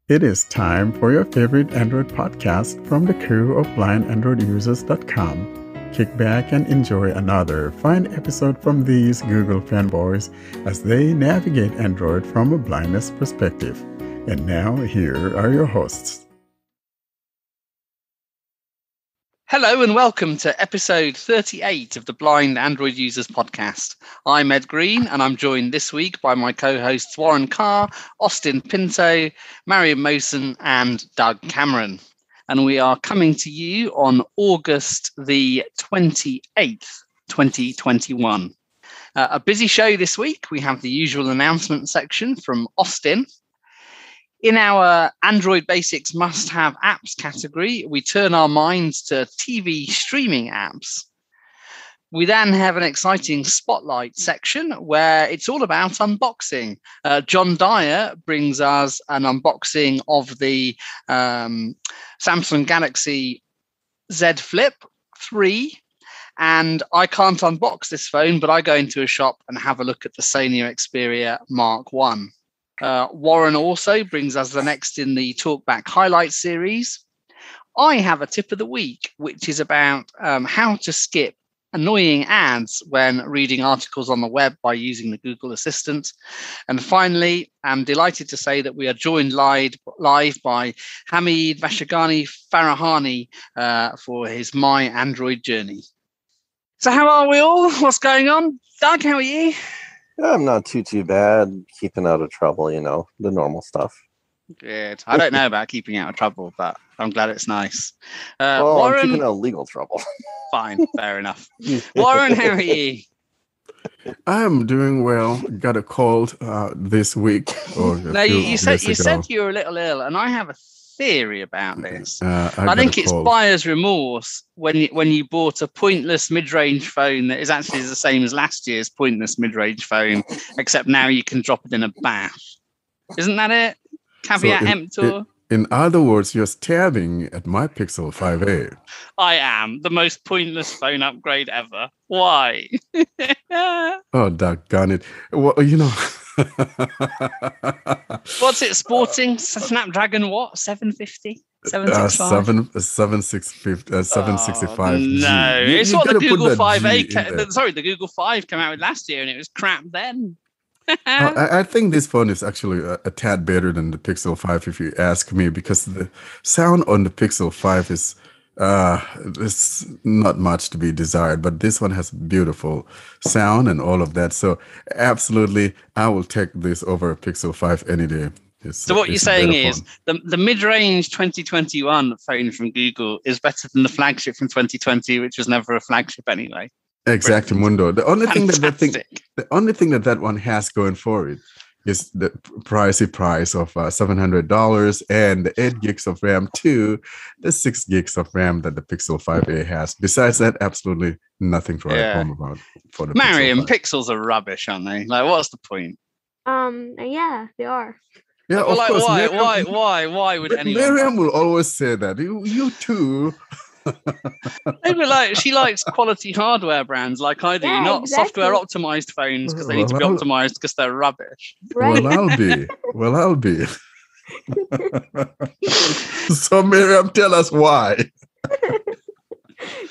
It is time for your favorite Android podcast from the crew of blindandroidusers.com. Kick back and enjoy another fine episode from these Google fanboys as they navigate Android from a blindness perspective. And now, here are your hosts. Hello and welcome to episode 38 of the Blind Android Users podcast. I'm Ed Green and I'm joined this week by my co-hosts Warren Carr, Austin Pinto, Mariam Mohsen and Doug Cameron. And we are coming to you on August the 28th, 2021. A busy show this week. We have the usual announcement section from Austin. In our Android Basics must-have apps category, we turn our minds to TV streaming apps. We then have an exciting spotlight section where it's all about unboxing. John Dyer brings us an unboxing of the Samsung Galaxy Z Flip 3. And I can't unbox this phone, but I go into a shop and have a look at the Sony Xperia Mark 1. Warren also brings us the next in the Talkback highlight series. I have a tip of the week, which is about how to skip annoying ads when reading articles on the web by using the Google Assistant. And finally, I'm delighted to say that we are joined live by Hamid Vashagani Farahani for his My Android journey. So how are we all? What's going on? Doug, how are you? I'm not too bad. Keeping out of trouble, the normal stuff. Good. I don't know about keeping out of trouble, but I'm glad it's nice. Warren, I'm keeping out of legal trouble. Fine, fair enough. Warren, how are you? I'm doing well. Got a cold this week. You said you were a little ill, and I have a theory about this. I think it's buyer's remorse when you bought a pointless mid-range phone that is actually the same as last year's pointless mid-range phone, except now you can drop it in a bath. Isn't that it? Caveat emptor. In other words, you're stabbing at my Pixel 5a. I am. The most pointless phone upgrade ever. Why? Oh, doggone it. Well, What's it sporting? Snapdragon what? 750? 765? 765. No, it's what the Google 5a. The Google 5 came out with last year, and it was crap then. I think this phone is actually a tad better than the Pixel 5, if you ask me, because the sound on the Pixel 5 is it's not much to be desired, but this one has beautiful sound and all of that. So absolutely, I will take this over a Pixel 5 any day. So what you're saying is the mid-range 2021 phone from Google is better than the flagship from 2020, which was never a flagship anyway. Exactamundo. The only thing that one has going for it is the pricey price of $700 and the 8 gigs of RAM to the 6 gigs of RAM that the Pixel 5a has. Besides that, absolutely nothing to write home about. For the Mariam, Pixels are rubbish, aren't they? Like, what's the point? Yeah, they are. Yeah, of course. Why would anyone? Mariam will always say that. You too. She likes quality hardware brands like I do, not software optimized phones because they need to be optimized because they're rubbish. Right. Well, I'll be. So Mariam, tell us why.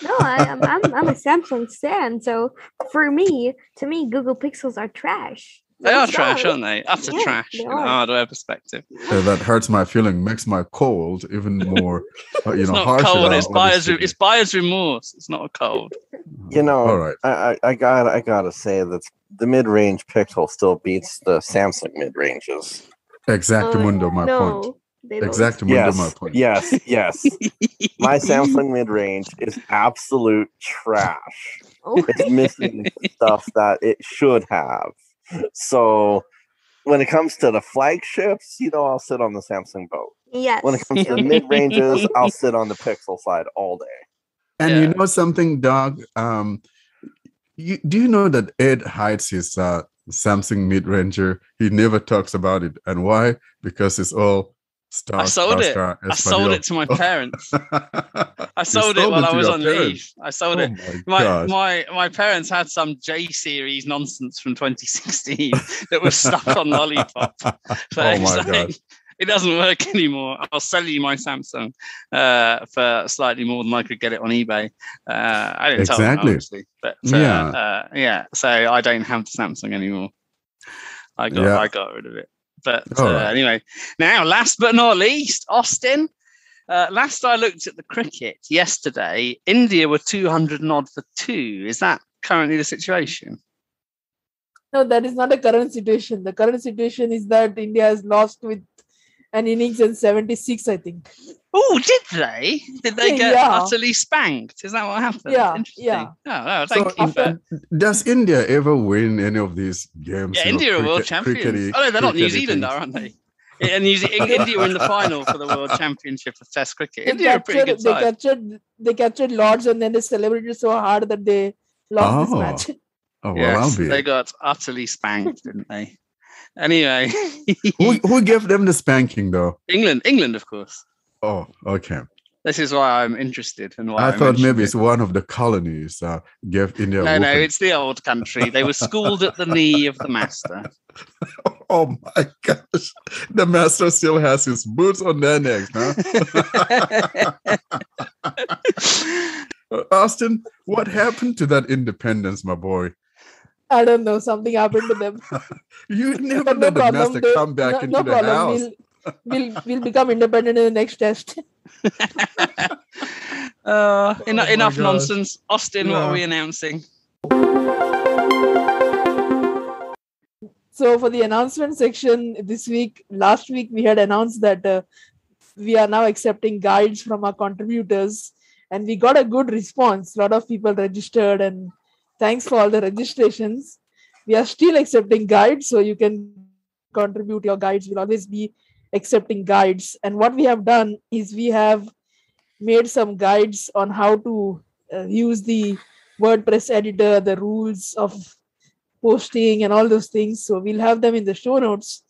No, I'm a Samsung stan, so to me, Google Pixels are trash. They are trash, aren't they? Utter trash in a hardware perspective. That hurts my feeling, makes my cold even more, it's not cold. It's buyer's remorse. It's not a cold. All right. I gotta say that the mid-range Pixel still beats the Samsung mid-ranges. Exactamundo, my point. Exactamundo, my point. Yes. My Samsung mid-range is absolute trash. It's missing stuff that it should have. So when it comes to the flagships, I'll sit on the Samsung boat. Yes. When it comes to the mid-ranges, I'll sit on the Pixel side all day. And you know something, Doug? Do you know that Ed hides his Samsung mid-ranger? He never talks about it. And why? Because it's all I sold it to my parents. I sold it while I was on leave. I sold it. My parents had some J series nonsense from 2016 that was stuck on Lollipop. So it doesn't work anymore. I'll sell you my Samsung for slightly more than I could get it on eBay. I didn't tell them, obviously, but so I don't have the Samsung anymore. I got rid of it. But anyway, now last but not least, Austin. Last I looked at the cricket yesterday, India were 200 and odd for 2. Is that currently the situation? No, that is not a current situation. The current situation is that India has lost with an innings in 76, I think. Oh, did they? Did they get utterly spanked? Is that what happened? Yeah. Interesting. Yeah. Oh, thank you. Does India ever win any of these games? Yeah, India are world champions. Oh, no, they're not New Zealand, aren't they? And India were in the final for the World Championship of Test cricket. India are a pretty good side. They captured Lords and then they celebrated so hard that they lost this match. Oh, well, yes, they got utterly spanked, didn't they? Anyway. who gave them the spanking, though? England, of course. Oh, okay. This is why I'm interested. And why I thought maybe it's one of the colonies gave India. No, it's the old country. They were schooled at the knee of the master. Oh my gosh. The master still has his boots on their necks, huh? Austin, what happened to that independence, my boy? I don't know. Something happened to them. You never let the master come back into the house. We'll become independent in the next test. Enough nonsense. Austin, what are we announcing? So for the announcement section last week we had announced that we are now accepting guides from our contributors, and we got a good response. A lot of people registered, and thanks for all the registrations. We are still accepting guides, so you can contribute your guides. We'll always be accepting guides. And what we have done is we have made some guides on how to use the WordPress editor, the rules of posting and all those things. So we'll have them in the show notes.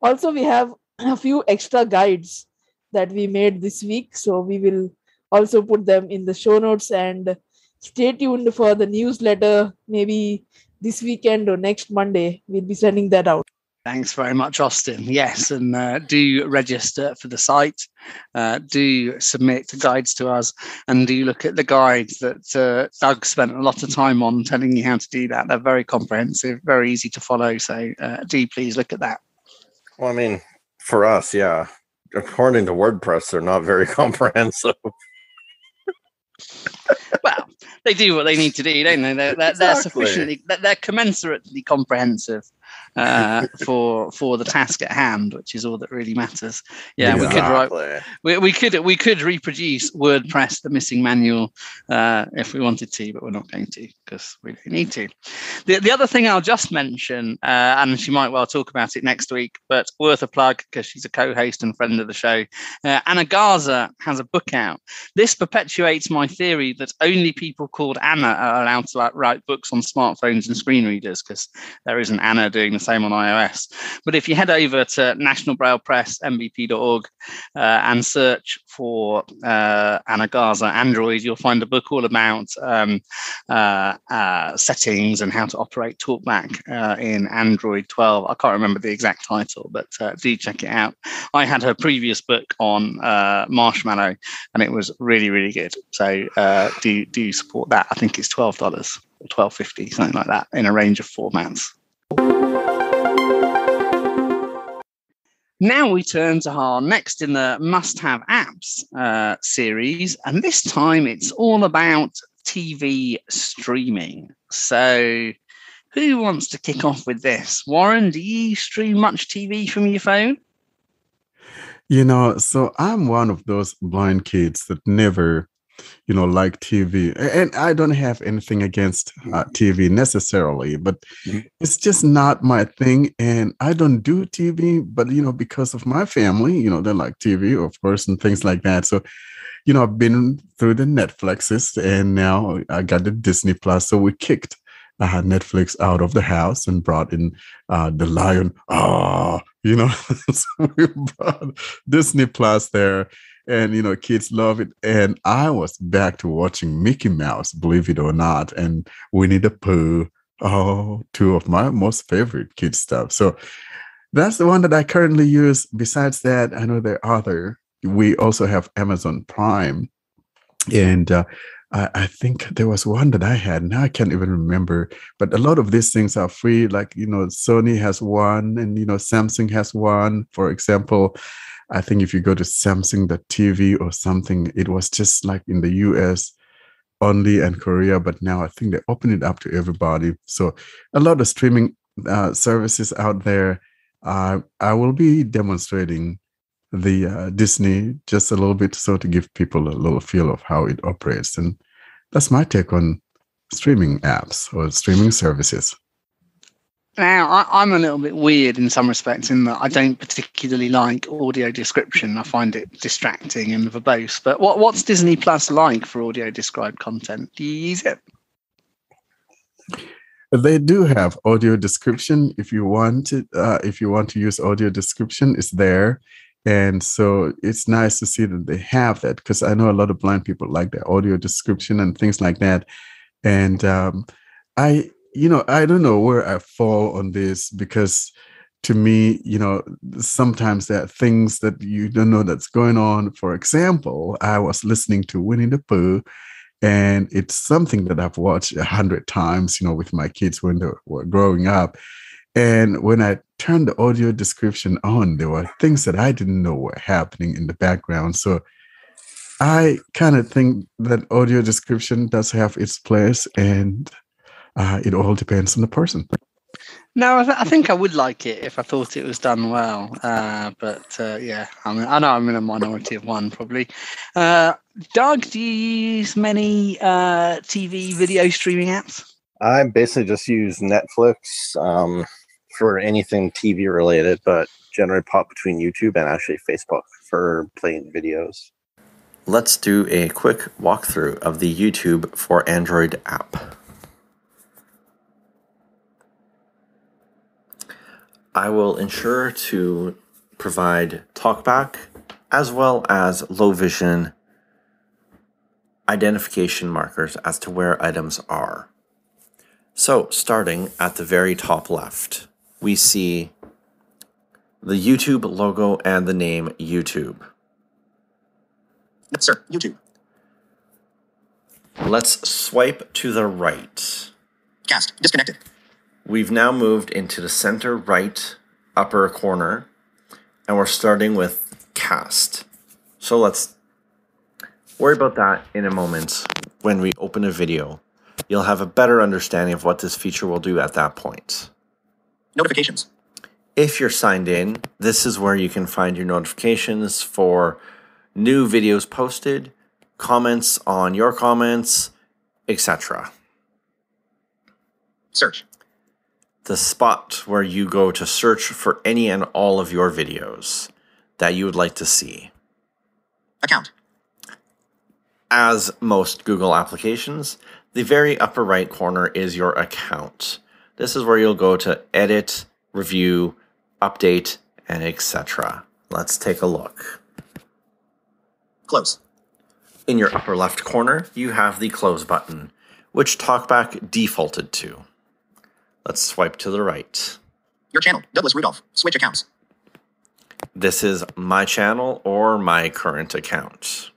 Also, we have a few extra guides that we made this week. So we will also put them in the show notes, and stay tuned for the newsletter. Maybe this weekend or next Monday, we'll be sending that out. Thanks very much, Austin. Yes, and do register for the site. Do submit guides to us, and do look at the guides that Doug spent a lot of time on telling you how to do that. They're very comprehensive, very easy to follow. So do please look at that. Well, I mean, for us, yeah. According to WordPress, they're not very comprehensive. Well, they do what they need to do, don't they? They're sufficiently, they're commensurately comprehensive for the task at hand, which is all that really matters. Yeah, exactly. we could reproduce WordPress, the missing manual, if we wanted to, but we're not going to because we don't need to. The other thing I'll just mention, and she might well talk about it next week, but worth a plug because she's a co-host and friend of the show. Ana Garza has a book out. This perpetuates my theory that only people called Anna are allowed to write books on smartphones and screen readers, because there isn't Anna doing the same on iOS. But if you head over to National Braille Press, mbp.org, and search for Ana Garza Android, you'll find a book all about settings and how to operate Talkback in Android 12. I can't remember the exact title, but do check it out. I had her previous book on Marshmallow, and it was really, really good. So do support that. I think it's $12 or $12.50, something like that, in a range of formats. Now we turn to our next in the must-have apps series, and this time it's all about TV streaming. So who wants to kick off with this? Warren, do you stream much TV from your phone? So I'm one of those blind kids that never like TV, and I don't have anything against TV necessarily, but it's just not my thing, and I don't do TV, but because of my family, they like TV, of course, and things like that. So I've been through the Netflixes, and now I got the Disney Plus. So we kicked Netflix out of the house and brought in the Lion. So we brought Disney Plus there. And, kids love it. And I was back to watching Mickey Mouse, believe it or not, and Winnie the Pooh. Oh, two of my most favorite kid stuff. So That's the one that I currently use. Besides that, I know there are other. We also have Amazon Prime. And I think there was one that I had. Now I can't even remember. But a lot of these things are free. Like, Sony has one and, Samsung has one. For example, I think if you go to Samsung.tv or something, it was just like in the US only and Korea. But now I think they open it up to everybody. So a lot of streaming services out there. I will be demonstrating the Disney just a little bit so to give people a little feel of how it operates. And that's my take on streaming apps or streaming services. Now, I'm a little bit weird in some respects in that I don't particularly like audio description. I find it distracting and verbose. But what's Disney Plus like for audio described content? Do you use it? They do have audio description. If you want to use audio description, it's there. And so it's nice to see that they have that, because I know a lot of blind people like the audio description and things like that. And I don't know where I fall on this, because to me, sometimes there are things that you don't know that's going on. For example, I was listening to Winnie the Pooh, and it's something that I've watched 100 times, with my kids when they were growing up. And when I turned the audio description on, there were things that I didn't know were happening in the background. So I kind of think that audio description does have its place, and it all depends on the person. No, I think I would like it if I thought it was done well. But yeah, I know I'm in a minority of one, probably. Doug, do you use many TV video streaming apps? I basically just use Netflix for anything TV related, but generally pop between YouTube and actually Facebook for playing videos. Let's do a quick walkthrough of the YouTube for Android app. I will ensure to provide Talkback as well as low vision identification markers as to where items are. So starting at the very top left, we see the YouTube logo and the name YouTube. Sir, YouTube. Let's swipe to the right. Cast. Disconnected. We've now moved into the center right upper corner, and we're starting with Cast. So let's worry about that in a moment when we open a video. You'll have a better understanding of what this feature will do at that point. Notifications. If you're signed in, this is where you can find your notifications for new videos posted, comments on your comments, etc. Search. The spot where you go to search for any and all of your videos that you would like to see. Account. As most Google applications, the very upper right corner is your account. This is where you'll go to edit, review, update, and etc. Let's take a look. Close. In your upper left corner, you have the close button, which Talkback defaulted to. Let's swipe to the right. Your channel, Douglas Rudolph. Switch accounts. This is my channel or my current account.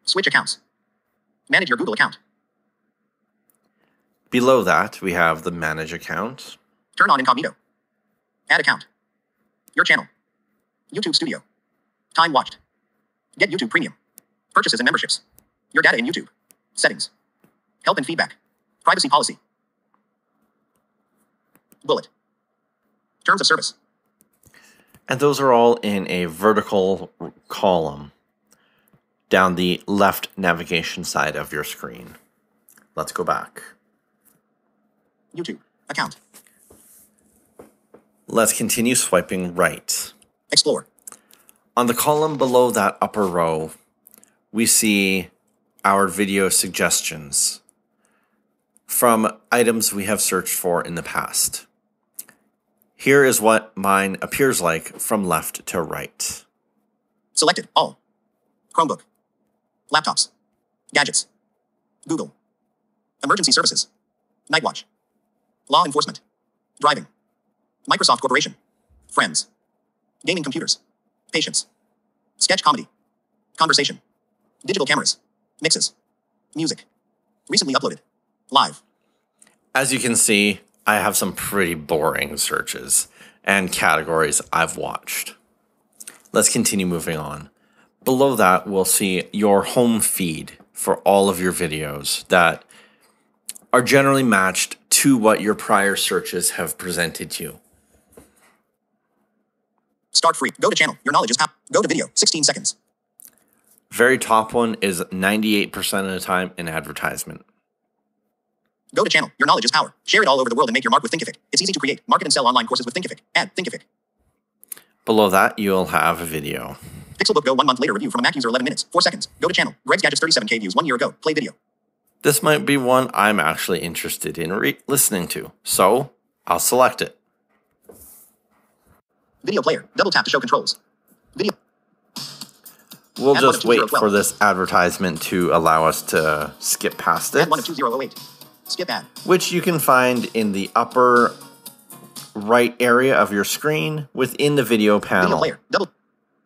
Switch accounts. Manage your Google account. Below that, we have the Manage Account. Turn on incognito. Add account. Your channel. YouTube Studio. Time watched. Get YouTube Premium. Purchases and memberships. Your data in YouTube. Settings. Help and feedback. Privacy policy. Bullet. Terms of service. And those are all in a vertical column down the left navigation side of your screen. Let's go back. YouTube. Account. Let's continue swiping right. Explore. On the column below that upper row, we see our video suggestions from items we have searched for in the past. Here is what mine appears like from left to right. Selected. All. Chromebook. Laptops. Gadgets. Google. Emergency services. Night watch. Law enforcement. Driving. Microsoft Corporation. Friends. Gaming computers. Patience. Sketch comedy. Conversation. Digital cameras. Mixes. Music. Recently uploaded. Live. As you can see, I have some pretty boring searches and categories I've watched. Let's continue moving on. Below that, we'll see your home feed for all of your videos that are generally matched to what your prior searches have presented you. Start free. Go to channel. Your knowledge is power. Go to video. 16 seconds. Very top one is 98% of the time an advertisement. Go to channel. Your knowledge is power. Share it all over the world and make your mark with Thinkific. It's easy to create, market, and sell online courses with Thinkific. Add Thinkific. Below that, you'll have a video. Pixelbook Go 1 month later review from a Mac user 11 minutes, 4 seconds. Go to channel. Greg's Gadgets 37K views 1 year ago. Play video. This might be one I'm actually interested in listening to, so I'll select it. Video player. Double tap to show controls. Video. We'll Add one just of wait 2012. for this advertisement to allow us to skip past it, Add 1 of 2008. Skip ad. which you can find in the upper right area of your screen within the video Video panel. player. Double.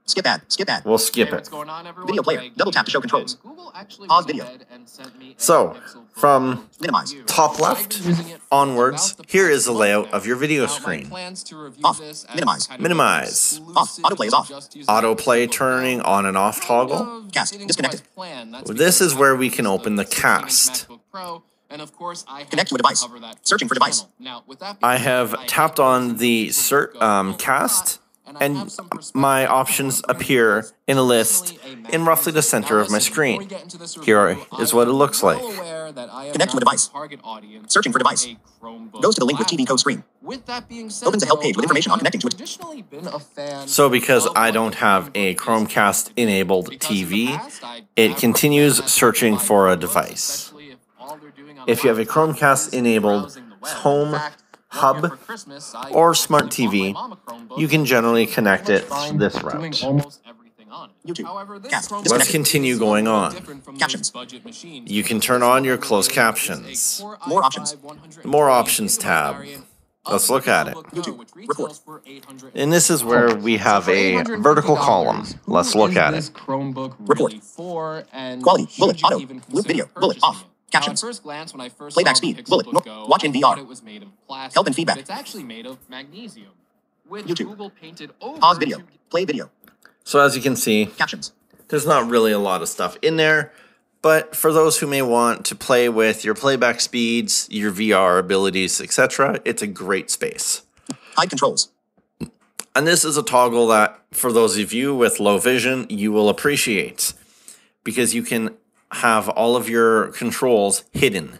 Skip ad. Skip ad. We'll skip What's it. going on, everyone? Video player. Greg Double tap to show here, controls. and Google actually Pause went video. ahead and sent me a So, Pixel Book from Minimize. review. top left I've been using it for onwards, about the here past is the month layout now. of your video Now, my screen. plans to review Off. this as Minimize. kind of Minimize. exclusive Off. Autoplay is off. just using the Autoplay Pixel Book turning now. on and off toggle. Kind of Cast. getting Disconnected. to my plan. That's This because is where I we can use open the 16-inch cast. MacBook Pro, and of course, I had Connect to a device. cover that Searching for device. channel. Now, with that being I said, have I tapped have on some the Pixel Book Go a cast, lot, I and have some perspective my on options what I'm appear doing. in a list in roughly the center of my screen. Here is what it looks like. Connect to a device. Searching for device. Goes to the link with TV code screen. With that being said, Opens a help page with information on connecting to it. Traditionally been a fan So because of I what don't have a Chromecast enabled because in the TV, past, I it have continues recommended searching that for a books, device. especially if all they're doing on If you have a laptop Chromecast is enabled browsing the web. home In fact, one hub year for Christmas, I or smart actually bought TV, my mom a Chromebook you can generally connect pretty it much fine this doing route. almost everything on it. YouTube. However, this Cast. Chromebook Let's Disconnected. continue is going a little on. different from those Captions. budget machines. You can This turn on your one closed is a Core captions. More options. i5 More options 128 tab. variant Let's of look the at it. Pixel Book Go, YouTube. which Report. retails for $800. And this is where we have So for a $850, vertical column. who Let's look is at this it. Chromebook Report. really for, and Quality. should Bullet. you Auto. even Loop consider video. Bullet. purchasing Off. it? Captions. Now, at first glance, when I first Playback saw the speed. Pixel Bullet. Book No. Go, Watch in I VR. thought it was made of plastic, Help and feedback. but it's actually made of magnesium, which YouTube. Google painted over Pause video. to Play video. So as you can see, Captions. there's not really a lot of stuff in there, but for those who may want to play with your playback speeds, your VR abilities, etc., it's a great space. Hide controls. And this is a toggle that, for those of you with low vision, you will appreciate, because you can have all of your controls hidden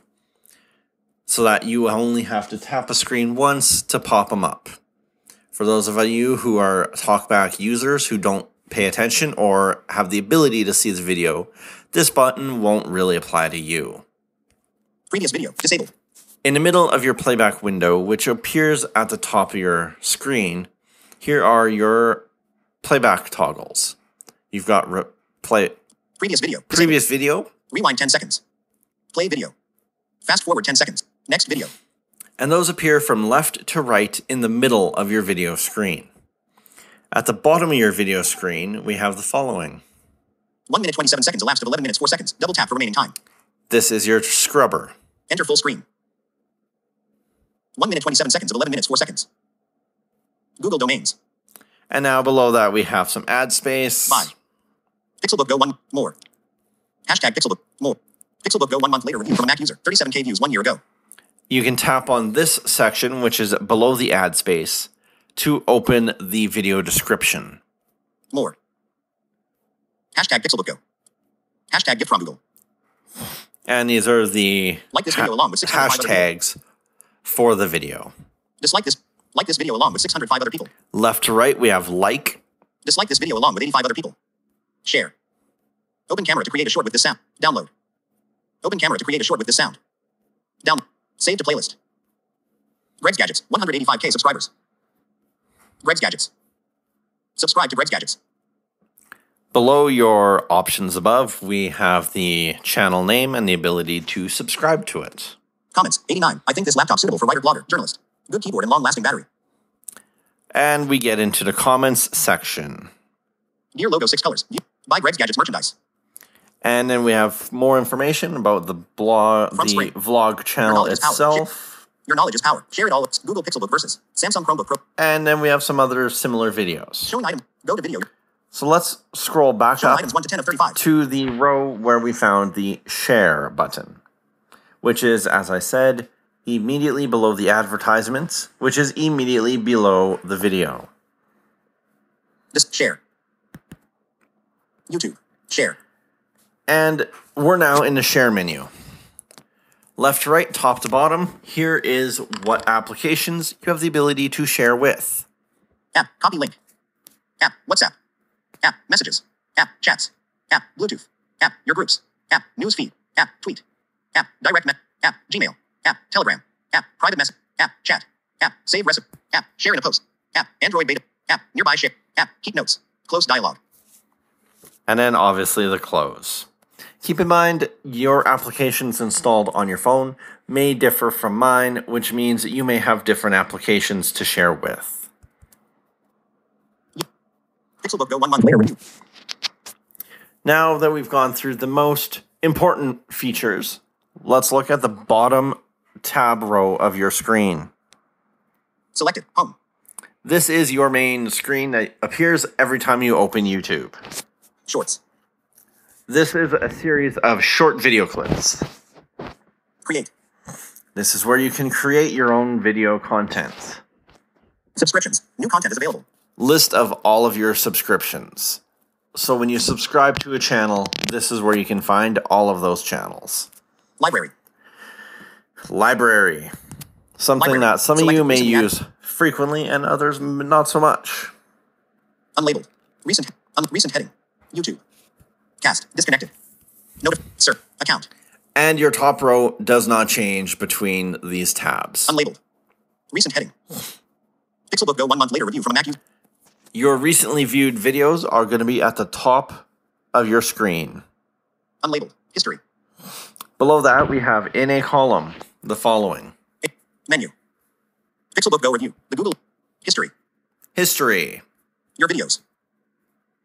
so that you only have to tap a screen once to pop them up. For those of you who are Talkback users who don't pay attention or have the ability to see the video, this button won't really apply to you. Previous video. Disabled. In the middle of your playback window, which appears at the top of your screen, here are your playback toggles. You've got Previous video. Disabled. previous video, Rewind 10 seconds. Play video. Fast forward 10 seconds. Next video. and those appear from left to right in the middle of your video screen. At the bottom of your video screen, we have the following. 1 minute 27 seconds elapsed of 11 minutes 4 seconds. Double tap for remaining time. This is your scrubber. Enter full screen. 1 minute 27 seconds of 11 minutes 4 seconds. Google domains. And now below that, we have some ad space. Buy. Pixelbook Go 1 more. Hashtag Pixelbook more. Pixelbook Go 1 month later review from a Mac user. 37K views 1 year ago. You can tap on this section, which is below the ad space, to open the video description. More. Hashtag Pixelbook Go. Hashtag gift from Google. And these are the Like this video along with 605 other people. hashtags for the video. Dislike this. Like this video along with 605 other people. Left to right, we have like. Dislike this video along with 85 other people. Share. Open camera to create a short with this sound. Download. Open camera to create a short with this sound. Download. Save to playlist. Greg's Gadgets. 185K subscribers. Greg's Gadgets. Subscribe to Greg's Gadgets. Below your options above, we have the channel name and the ability to subscribe to it. Comments. 89. I think this laptop suitable for writer, blogger, journalist. Good keyboard and long-lasting battery. And we get into the comments section. Gear logo 6 colors. Buy Greg's Gadgets merchandise. And then we have more information about the blog, From the Spring. vlog channel knowledge is power. itself. Your knowledge is power. Share it all. Google Pixelbook versus Samsung Chromebook Pro. And then we have some other similar videos. Showing item. Go to video. So let's scroll back Show up items 1 to 10 of 35. to the row where we found the share button, which is, as I said, immediately below the advertisements, which is immediately below the video. This share. YouTube. Share. And we're now in the share menu. Left to right, top to bottom, here is what applications you have the ability to share with. App. Copy link. App. WhatsApp. App. Messages. App. Chats. App. Bluetooth. App. Your groups. App. Newsfeed. App. Tweet. App. Direct message. App. Gmail. App. Telegram. App. Private message. App. Chat. App. Save recipe. App. Share in a post. App. Android beta. App. Nearby share. App. Keep notes. Close dialogue. And then obviously the close. Keep in mind, your applications installed on your phone may differ from mine, which means that you may have different applications to share with. Pixelbook Go 1 month later review. Now that we've gone through the most important features, let's look at the bottom tab row of your screen. Selected. Home. This is your main screen that appears every time you open YouTube. Shorts. This is a series of short video clips. Create. This is where you can create your own video content. Subscriptions. New content is available. List of all of your subscriptions. So when you subscribe to a channel, this is where you can find all of those channels. Library. Library. Something Library. that some of Selected you may recently use added. frequently and others not so much. Unlabeled. Recent. Recent heading. YouTube. Cast. Disconnected. Sir. Account. And your top row does not change between these tabs. Unlabeled. Recent heading. Pixelbook Go 1 month later review from a Mac user. Your recently viewed videos are going to be at the top of your screen. Unlabeled. History. Below that, we have in a column the following. Menu. Pixelbook Go review. The Google. History. History. Your videos.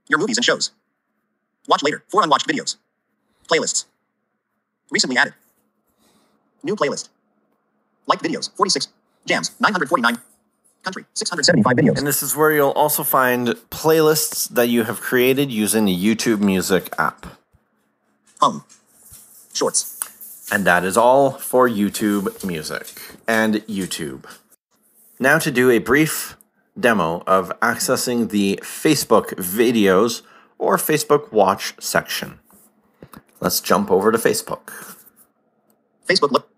Your movies and shows. Watch later. 4 unwatched videos. Playlists. Recently added. New playlist. Liked videos. 46. Jams. 949. Country. 675 videos. And this is where you'll also find playlists that you have created using the YouTube Music app. Home. Shorts. And that is all for YouTube Music and YouTube. Now to do a brief demo of accessing the Facebook videos or Facebook Watch section. Let's jump over to Facebook. Facebook look.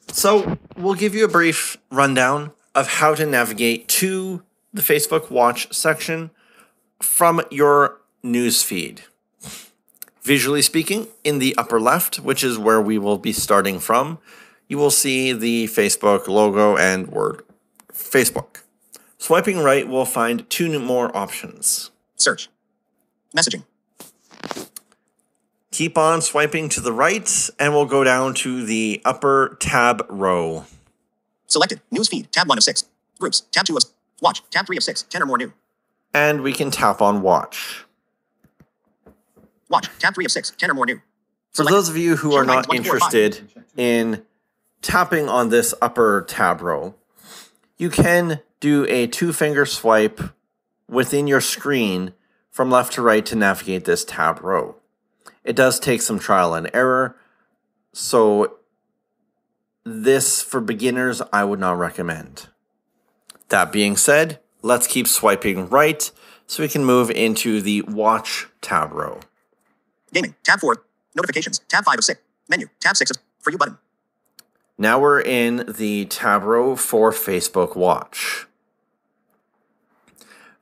So we'll give you a brief rundown of how to navigate to the Facebook Watch section from your news feed. Visually speaking, in the upper left, which is where we will be starting from, you will see the Facebook logo and word Facebook. Swiping right, we'll find 2 more options. Search. Messaging. Keep on swiping to the right, and we'll go down to the upper tab row. Selected. Newsfeed. Tab 1 of 6. Groups. Tab 2 of Watch. Tab 3 of 6. 10 or more new. And we can tap on Watch. Watch. Tab 3 of 6. 10 or more new. For Selected. those of you who Show are not items 1 to 4 or 5. interested in tapping on this upper tab row, you can do a 2-finger swipe within your screen from left to right to navigate this tab row. It does take some trial and error, so this for beginners I would not recommend. That being said, let's keep swiping right so we can move into the Watch tab row. Gaming. Tab 4. Notifications. Tab 5 of 6. Menu. Tab 6 of For You button. Now we're in the tab row for Facebook Watch.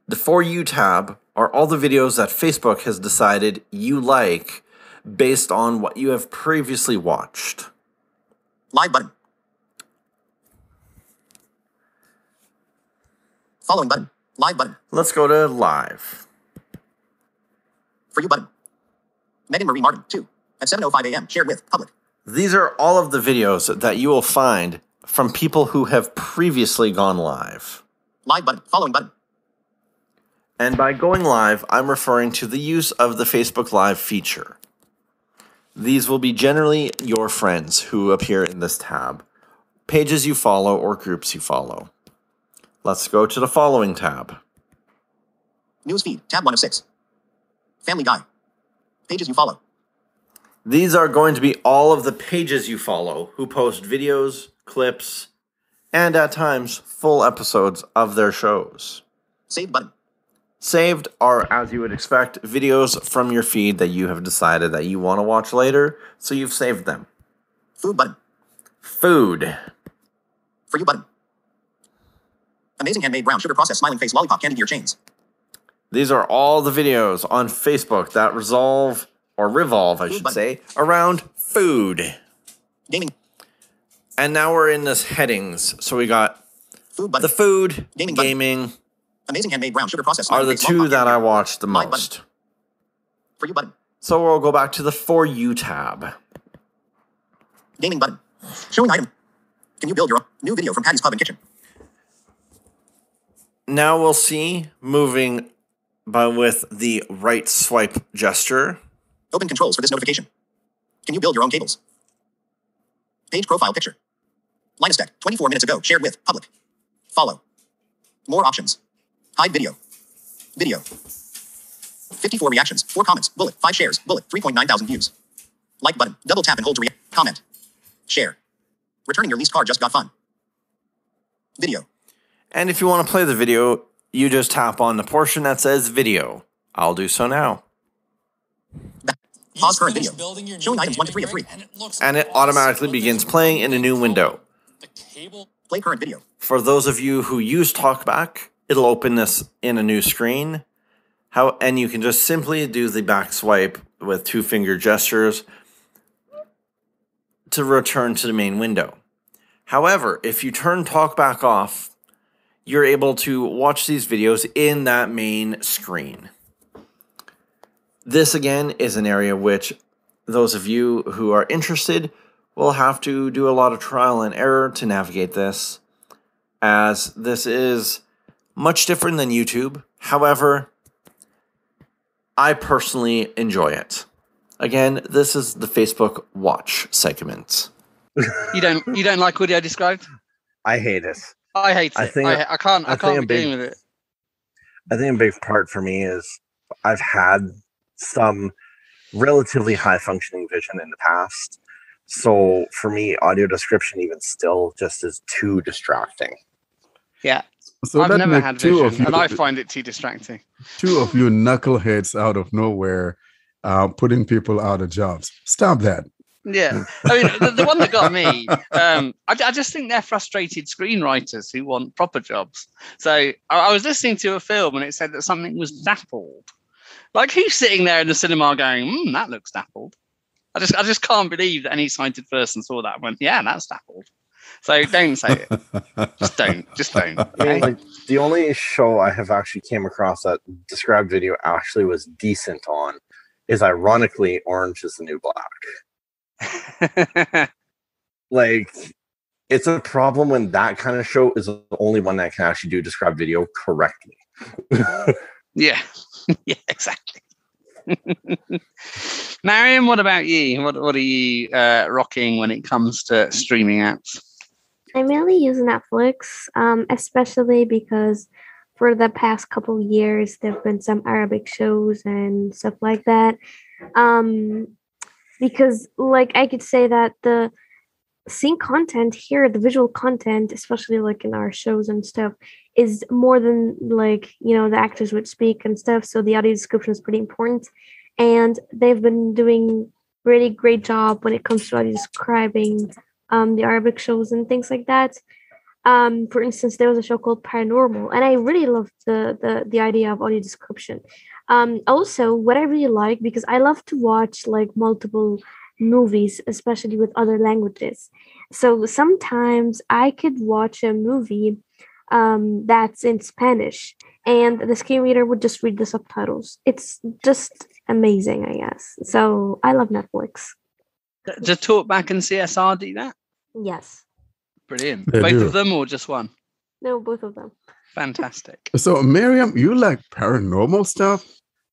The For You tab are all the videos that Facebook has decided you like based on what you have previously watched. Live button. Following button. Live button. Let's go to Live. For You button. Megan Marie Martin, 2. At 7:05 a.m. Shared with public. These are all of the videos that you will find from people who have previously gone live. Live button. Following button. And by going live, I'm referring to the use of the Facebook Live feature. These will be generally your friends who appear in this tab, pages you follow, or groups you follow. Let's go to the following tab. Newsfeed. Tab 1 of 6. Family Guy. Pages you follow. These are going to be all of the pages you follow who post videos, clips, and at times full episodes of their shows. Save button. Saved are, as you would expect, videos from your feed that you have decided that you want to watch later, so you've saved them. Food button. Food. For you button. Amazing handmade brown sugar processed smiling face lollipop candy deer chains. These are all the videos on Facebook that revolve, I should say, around food. Gaming. And now we're in this headings. So we got Food button. the food, Gaming gaming, Amazing handmade brown sugar processed are smiling the face two lollipop that candy I deer. watch the Live most. button. For you button. So we'll go back to the For You tab. Gaming button. Showing item. Can you build your own new video from Patty's Pub and Kitchen? Now we'll see, moving with the right swipe gesture. Open controls for this notification. Can you build your own cables? Page profile picture. Linus Tech, 24 minutes ago, shared with public. Follow. More options. Hide video. Video. 54 reactions, 4 comments, bullet, 5 shares, bullet, 3.9 thousand views. Like button, double tap and hold to react. Comment. Share. Returning your leased car just got fun. Video. And if you want to play the video, you just tap on the portion that says video. I'll do so now. Back. Pause current video. Showing items 1 to 3 of 3. And it automatically begins playing in a new window. Play current video. For those of you who use Talkback, it'll open this in a new screen. And you can just simply do the back swipe with 2-finger gestures to return to the main window. However, if you turn Talkback off, you're able to watch these videos in that main screen. This, again, is an area which those of you who are interested will have to do a lot of trial and error to navigate this, as this is much different than YouTube. However, I personally enjoy it. Again, this is the Facebook Watch segment. You don't like audio described? I hate it. I hate it. I can't be dealing with it. I think a big part for me is I've had some relatively high functioning vision in the past. So for me, audio description even still just is too distracting. Yeah. So I've that never make had two vision, of you, and I find it too distracting. two of you knuckleheads out of nowhere, putting people out of jobs. Stop that. Yeah, I mean, the one that got me, I just think they're frustrated screenwriters who want proper jobs. So I was listening to a film and it said that something was dappled. Like, who's sitting there in the cinema going, that looks dappled? I just can't believe that any sighted person saw that and went, yeah, that's dappled. So don't say it. Just don't. I mean, like, the only show I have actually came across that described video actually was decent on is ironically Orange is the New Black. Like, it's a problem when that kind of show is the only one that can actually do described video correctly. Yeah, yeah, exactly. Mariam, what about you? What are you rocking when it comes to streaming apps? I mainly use Netflix, especially because for the past couple of years, there have been some Arabic shows and stuff like that. Because, like, I could say that the scene content here, the visual content, especially like in our shows and stuff, is more than, like, you know, the actors would speak and stuff. So the audio description is pretty important. And they've been doing really great job when it comes to audio describing the Arabic shows and things like that. For instance, there was a show called Paranormal, and I really loved the idea of audio description. Also, what I really like, because I love to watch like multiple movies, especially with other languages. So sometimes I could watch a movie that's in Spanish, and the screen reader would just read the subtitles. It's just amazing, I guess. So I love Netflix. Does Talkback and CSR do that? Yes. Brilliant. They Both do. of them or just one? No, both of them. Fantastic. So, Mariam, you like paranormal stuff?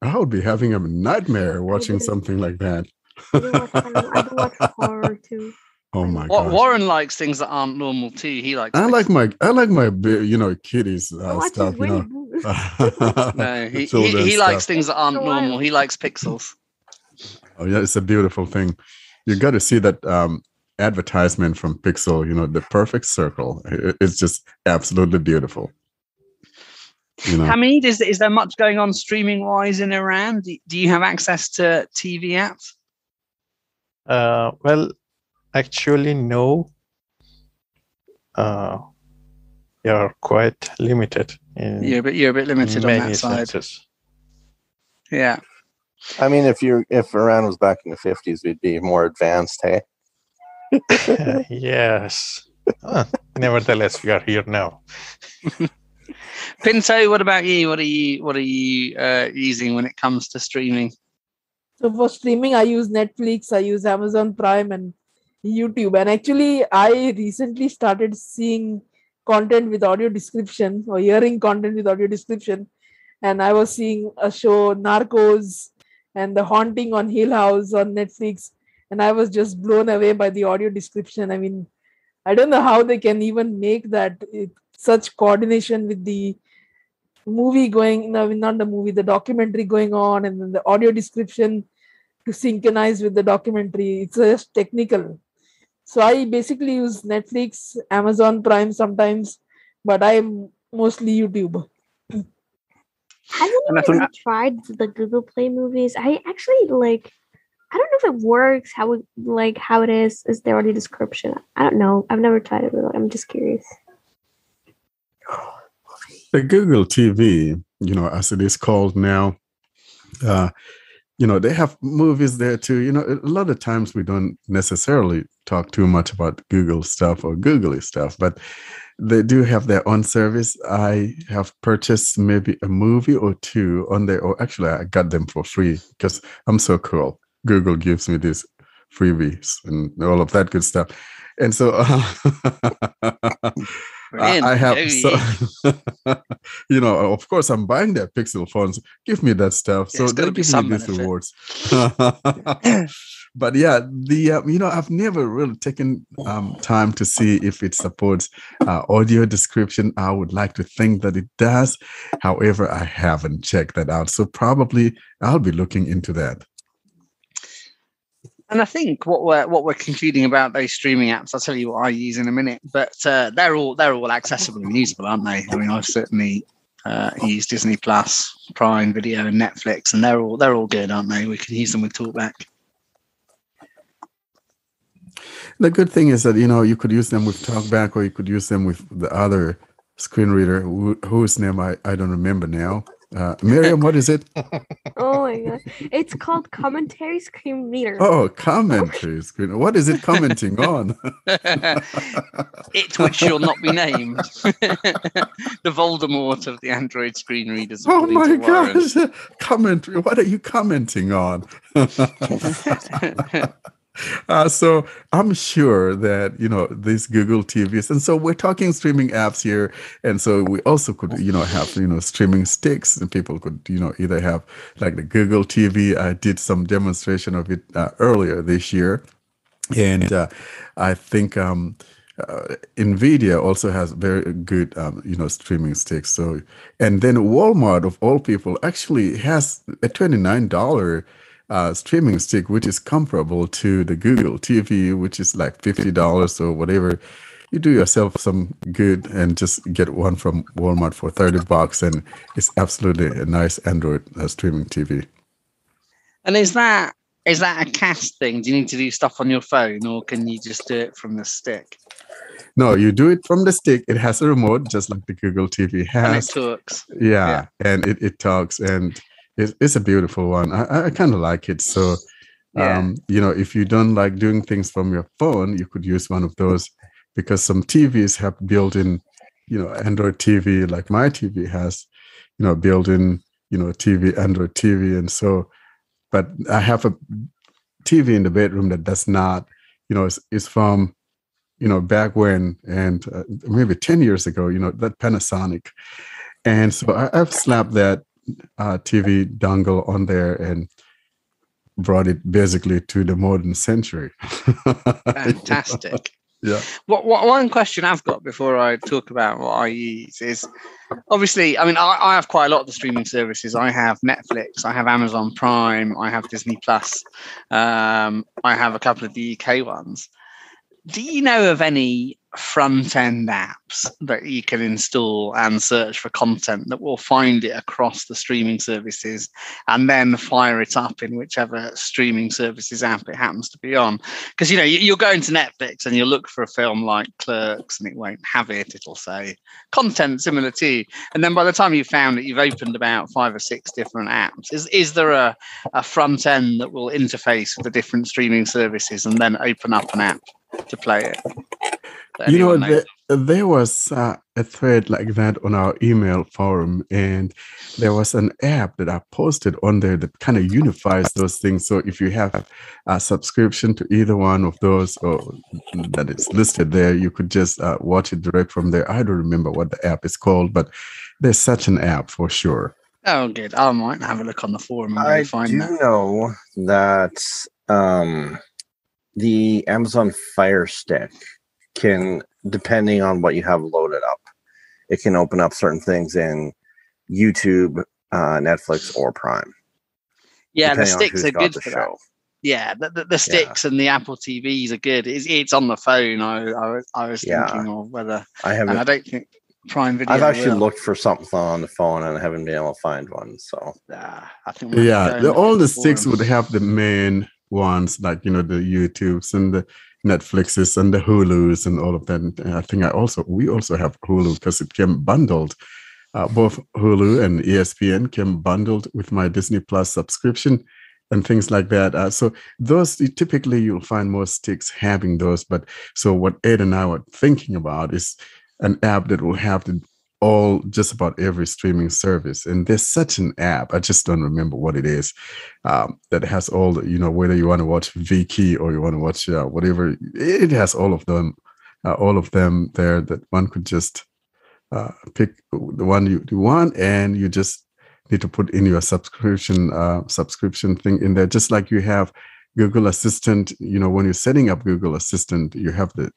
I would be having a nightmare watching do. something like that. I do watch horror too. Oh my What gosh! Warren likes things that aren't normal too. He likes. I like my kitties I watch stuff. Winnie Pooh. No, he Children's likes stuff. things that aren't For a while. normal. He likes pixels. Oh yeah, it's a beautiful thing. You got to see that advertisement from Pixel. The perfect circle. It's just absolutely beautiful. Hamid, is there much going on streaming wise in Iran? Do you have access to TV apps? Well, actually, no. You're quite limited. You're a bit limited on many that side. senses. Yeah. I mean, if Iran was back in the 50s, we'd be more advanced, hey? Yes. Nevertheless, we are here now. Pinto, what about you? What are you using when it comes to streaming? So for streaming, I use Netflix, I use Amazon Prime and YouTube. And actually, I recently started seeing content with audio description or hearing content with audio description. And I was seeing a show, Narcos, and The Haunting on Hill House on Netflix. And I was just blown away by the audio description. I mean, I don't know how they can even make that such coordination with the movie going, no, not the movie, the documentary going on, and then the audio description to synchronize with the documentary. It's just technical. So I basically use Netflix, Amazon Prime sometimes, but I'm mostly YouTube. Have you tried the Google Play movies? I actually I don't know if it works, how it is the audio description. I don't know. I've never tried it really. I'm just curious. The Google TV, as it is called now, they have movies there too. A lot of times we don't necessarily talk too much about Google stuff or googly stuff, but they do have their own service. I have purchased maybe a movie or two on there, or actually I got them for free because I'm so cool. Google gives me these freebies and all of that good stuff. And so I have, of course, I'm buying their Pixel phones. Give me that stuff. So they give me these rewards. But yeah, I've never really taken time to see if it supports audio description. I would like to think that it does. However, I haven't checked that out. So probably I'll be looking into that. And I think what we're concluding about those streaming apps, I'll tell you what I use in a minute, but they're all accessible and usable, aren't they? I mean, I've certainly used Disney Plus, Prime Video, and Netflix, and they're all good, aren't they? We can use them with Talkback. The good thing is that you could use them with Talkback, or you could use them with the other screen reader whose name I don't remember now. Mariam, what is it? Oh my god. It's called Commentary Screen Reader. Oh, commentary screen. What is it commenting on? It which shall not be named. The Voldemort of the Android screen readers. Oh my gosh. Commentary. What are you commenting on? So I'm sure that, these Google TVs, and so we're talking streaming apps here. And so we also could, have, streaming sticks, and people could, either have like the Google TV. I did some demonstration of it earlier this year. And I think NVIDIA also has very good, streaming sticks. So, and then Walmart, of all people, actually has a $29 streaming stick, which is comparable to the Google TV, which is like $50 or whatever. You do yourself some good and just get one from Walmart for $30, and it's absolutely a nice Android streaming TV. And is that a cast thing? Do you need to do stuff on your phone, or can you just do it from the stick? No, you do it from the stick. It has a remote, just like the Google TV has. And it talks. Yeah. And it talks, and it's a beautiful one. I kind of like it. So, if you don't like doing things from your phone, you could use one of those, because some TVs have built-in, Android TV, like my TV has, built-in, TV, Android TV. And so, but I have a TV in the bedroom that does not, is from, back when, and maybe 10 years ago, that Panasonic. And so I've slapped that TV dongle on there and brought it basically to the modern century. Fantastic. Yeah. One question I've got before I talk about what I use is, obviously, I mean, I have quite a lot of the streaming services. I have Netflix, I have Amazon Prime, I have Disney Plus, I have a couple of the UK ones. Do you know of any front-end apps that you can install and search for content that will find it across the streaming services and then fire it up in whichever streaming services app it happens to be on? Because, you'll go into Netflix and you'll look for a film like Clerks and it won't have it. It'll say content similar to, and then by the time you've found it, you've opened about 5 or 6 different apps. Is there a front end that will interface with the different streaming services and then open up an app to play it? There was a thread like that on our email forum, and there was an app that I posted on there that kind of unifies those things. So if you have a subscription to either one of those, or that is listed there, you could just watch it direct from there. I don't remember what the app is called, but there's such an app for sure. Oh, good. I might have a look on the forum and I find do that. know that the Amazon Fire Stick can, depending on what you have loaded up, it can open up certain things in YouTube, Netflix, or Prime. Yeah, the sticks are good for that. Yeah, the sticks and the Apple TVs are good. It's on the phone. I was thinking of whether I don't think Prime Video. I've actually looked for something on the phone and I haven't been able to find one. So I think all the sticks would have the main ones, like the YouTubes and the Netflixes and the Hulus and all of that. And I think we also have Hulu because it came bundled. Both Hulu and ESPN came bundled with my Disney Plus subscription and things like that. So those, typically you'll find most sticks having those. But so what Ed and I were thinking about is an app that will have just about every streaming service. And there's such an app, I just don't remember what it is, that has all the, whether you want to watch Viki or you want to watch whatever, it has all of them there, that one could just pick the one you want, and you just need to put in your subscription thing in there, just like you have Google Assistant. When you're setting up Google Assistant, you have the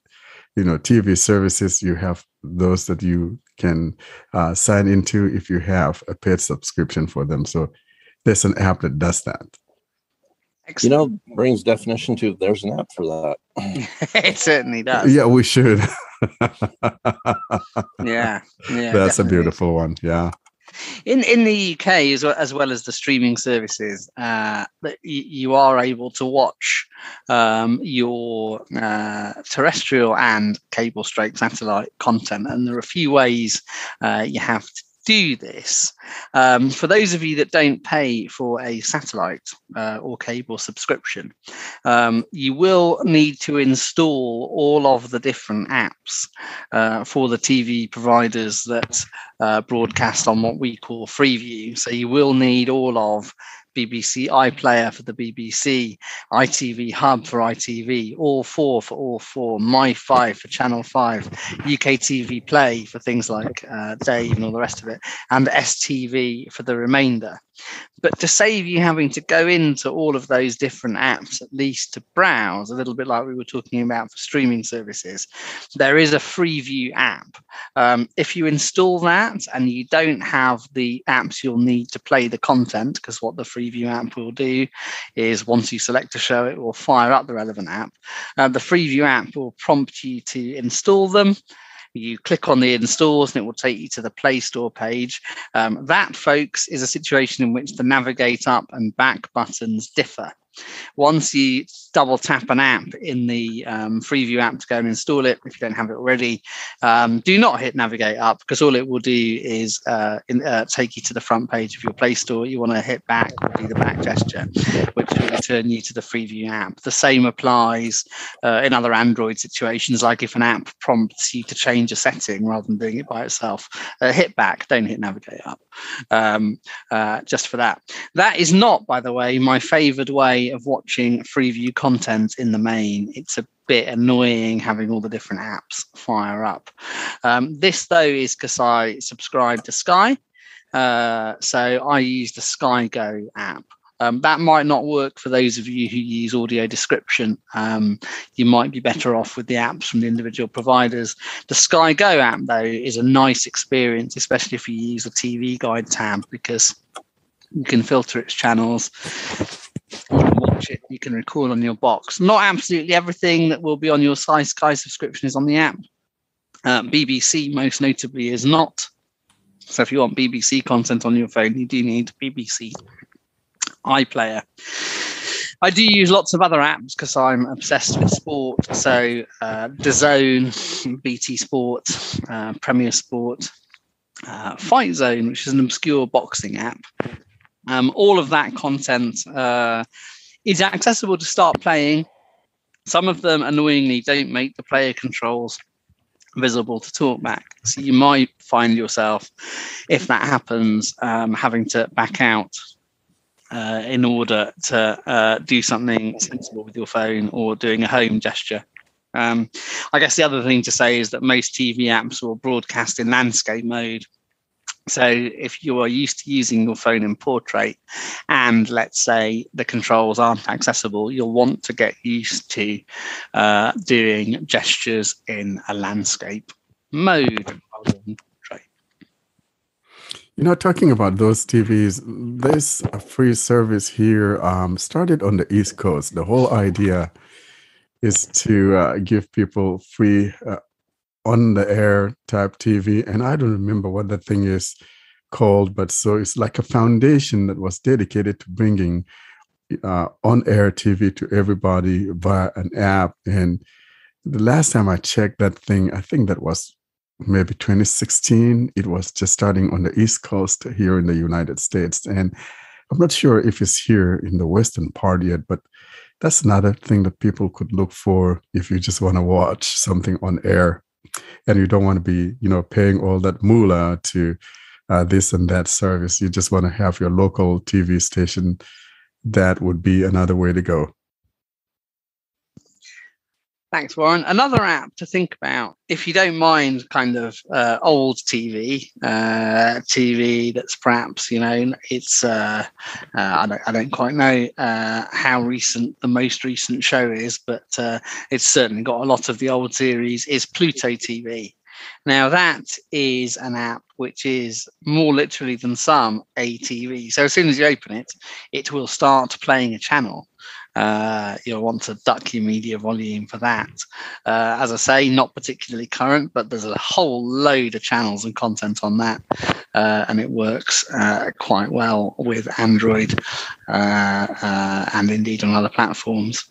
TV services, you have those that you can sign into if you have a paid subscription for them. So there's an app that does that. Excellent. Brings definition to, there's an app for that. It certainly does. Yeah, we should. Yeah, that's definitely. A beautiful one. Yeah. In the UK, as well as the streaming services, you are able to watch your terrestrial and cable straight satellite content, and there are a few ways you have to do this. For those of you that don't pay for a satellite or cable subscription, you will need to install all of the different apps for the TV providers that broadcast on what we call Freeview. So you will need all of BBC iPlayer for the BBC, ITV Hub for ITV, All 4 for All 4, My5 for Channel 5, UK TV Play for things like Dave and all the rest of it, and STV for the remainder. But to save you having to go into all of those different apps, at least to browse, a little bit like we were talking about for streaming services, there is a Freeview app. If you install that and you don't have the apps you'll need to play the content, because what the Freeview app will do is once you select a show, it will fire up the relevant app. The Freeview app will prompt you to install them. You click on the installs and it will take you to the Play Store page. That, folks, is a situation in which the navigate up and back buttons differ. Once you double tap an app in the Freeview app to go and install it, if you don't have it already, do not hit navigate up, because all it will do is take you to the front page of your Play Store. You want to hit back or do the back gesture, which will return you to the Freeview app. The same applies in other Android situations, like if an app prompts you to change a setting rather than doing it by itself, hit back, don't hit navigate up, just for that. That is not, by the way, my favoured way of watching Freeview content in the main. It's a bit annoying having all the different apps fire up. This though is because I subscribe to Sky, so I use the Sky Go app. That might not work for those of you who use audio description. You might be better off with the apps from the individual providers. The Sky Go app, though, is a nice experience, especially if you use the TV Guide tab, because you can filter its channels, you can watch it, you can record on your box. Not absolutely everything that will be on your Sky subscription is on the app. BBC, most notably, is not. So if you want BBC content on your phone, you do need BBC iPlayer. I do use lots of other apps because I'm obsessed with sport. So DAZN, BT Sport, Premier Sport, Fight Zone, which is an obscure boxing app. All of that content is accessible to start playing. Some of them, annoyingly, don't make the player controls visible to Talkback. So you might find yourself, if that happens, having to back out in order to do something sensible with your phone or doing a home gesture. I guess the other thing to say is that most TV apps will broadcast in landscape mode. So if you are used to using your phone in portrait and let's say the controls aren't accessible, you'll want to get used to doing gestures in a landscape mode. You know, talking about those TVs, there's a free service here started on the East Coast. The whole idea is to give people free on-the-air type TV. And I don't remember what the thing is called, but so it's like a foundation that was dedicated to bringing on-air TV to everybody via an app. And the last time I checked that thing, I think that was maybe 2016. It was just starting on the East Coast here in the United States. And I'm not sure if it's here in the Western part yet, but that's another thing that people could look for if you just want to watch something on air and you don't want to be, paying all that moolah to this and that service. You just want to have your local TV station. That would be another way to go. Thanks, Warren. Another app to think about, if you don't mind kind of old TV, TV that's perhaps, it's, I don't quite know how recent the most recent show is, but it's certainly got a lot of the old series, is Pluto TV. Now, that is an app which is more literally than some a TV. So as soon as you open it, it will start playing a channel. You'll want to duck your media volume for that. As I say, not particularly current, but there's a whole load of channels and content on that. And it works quite well with Android and indeed on other platforms.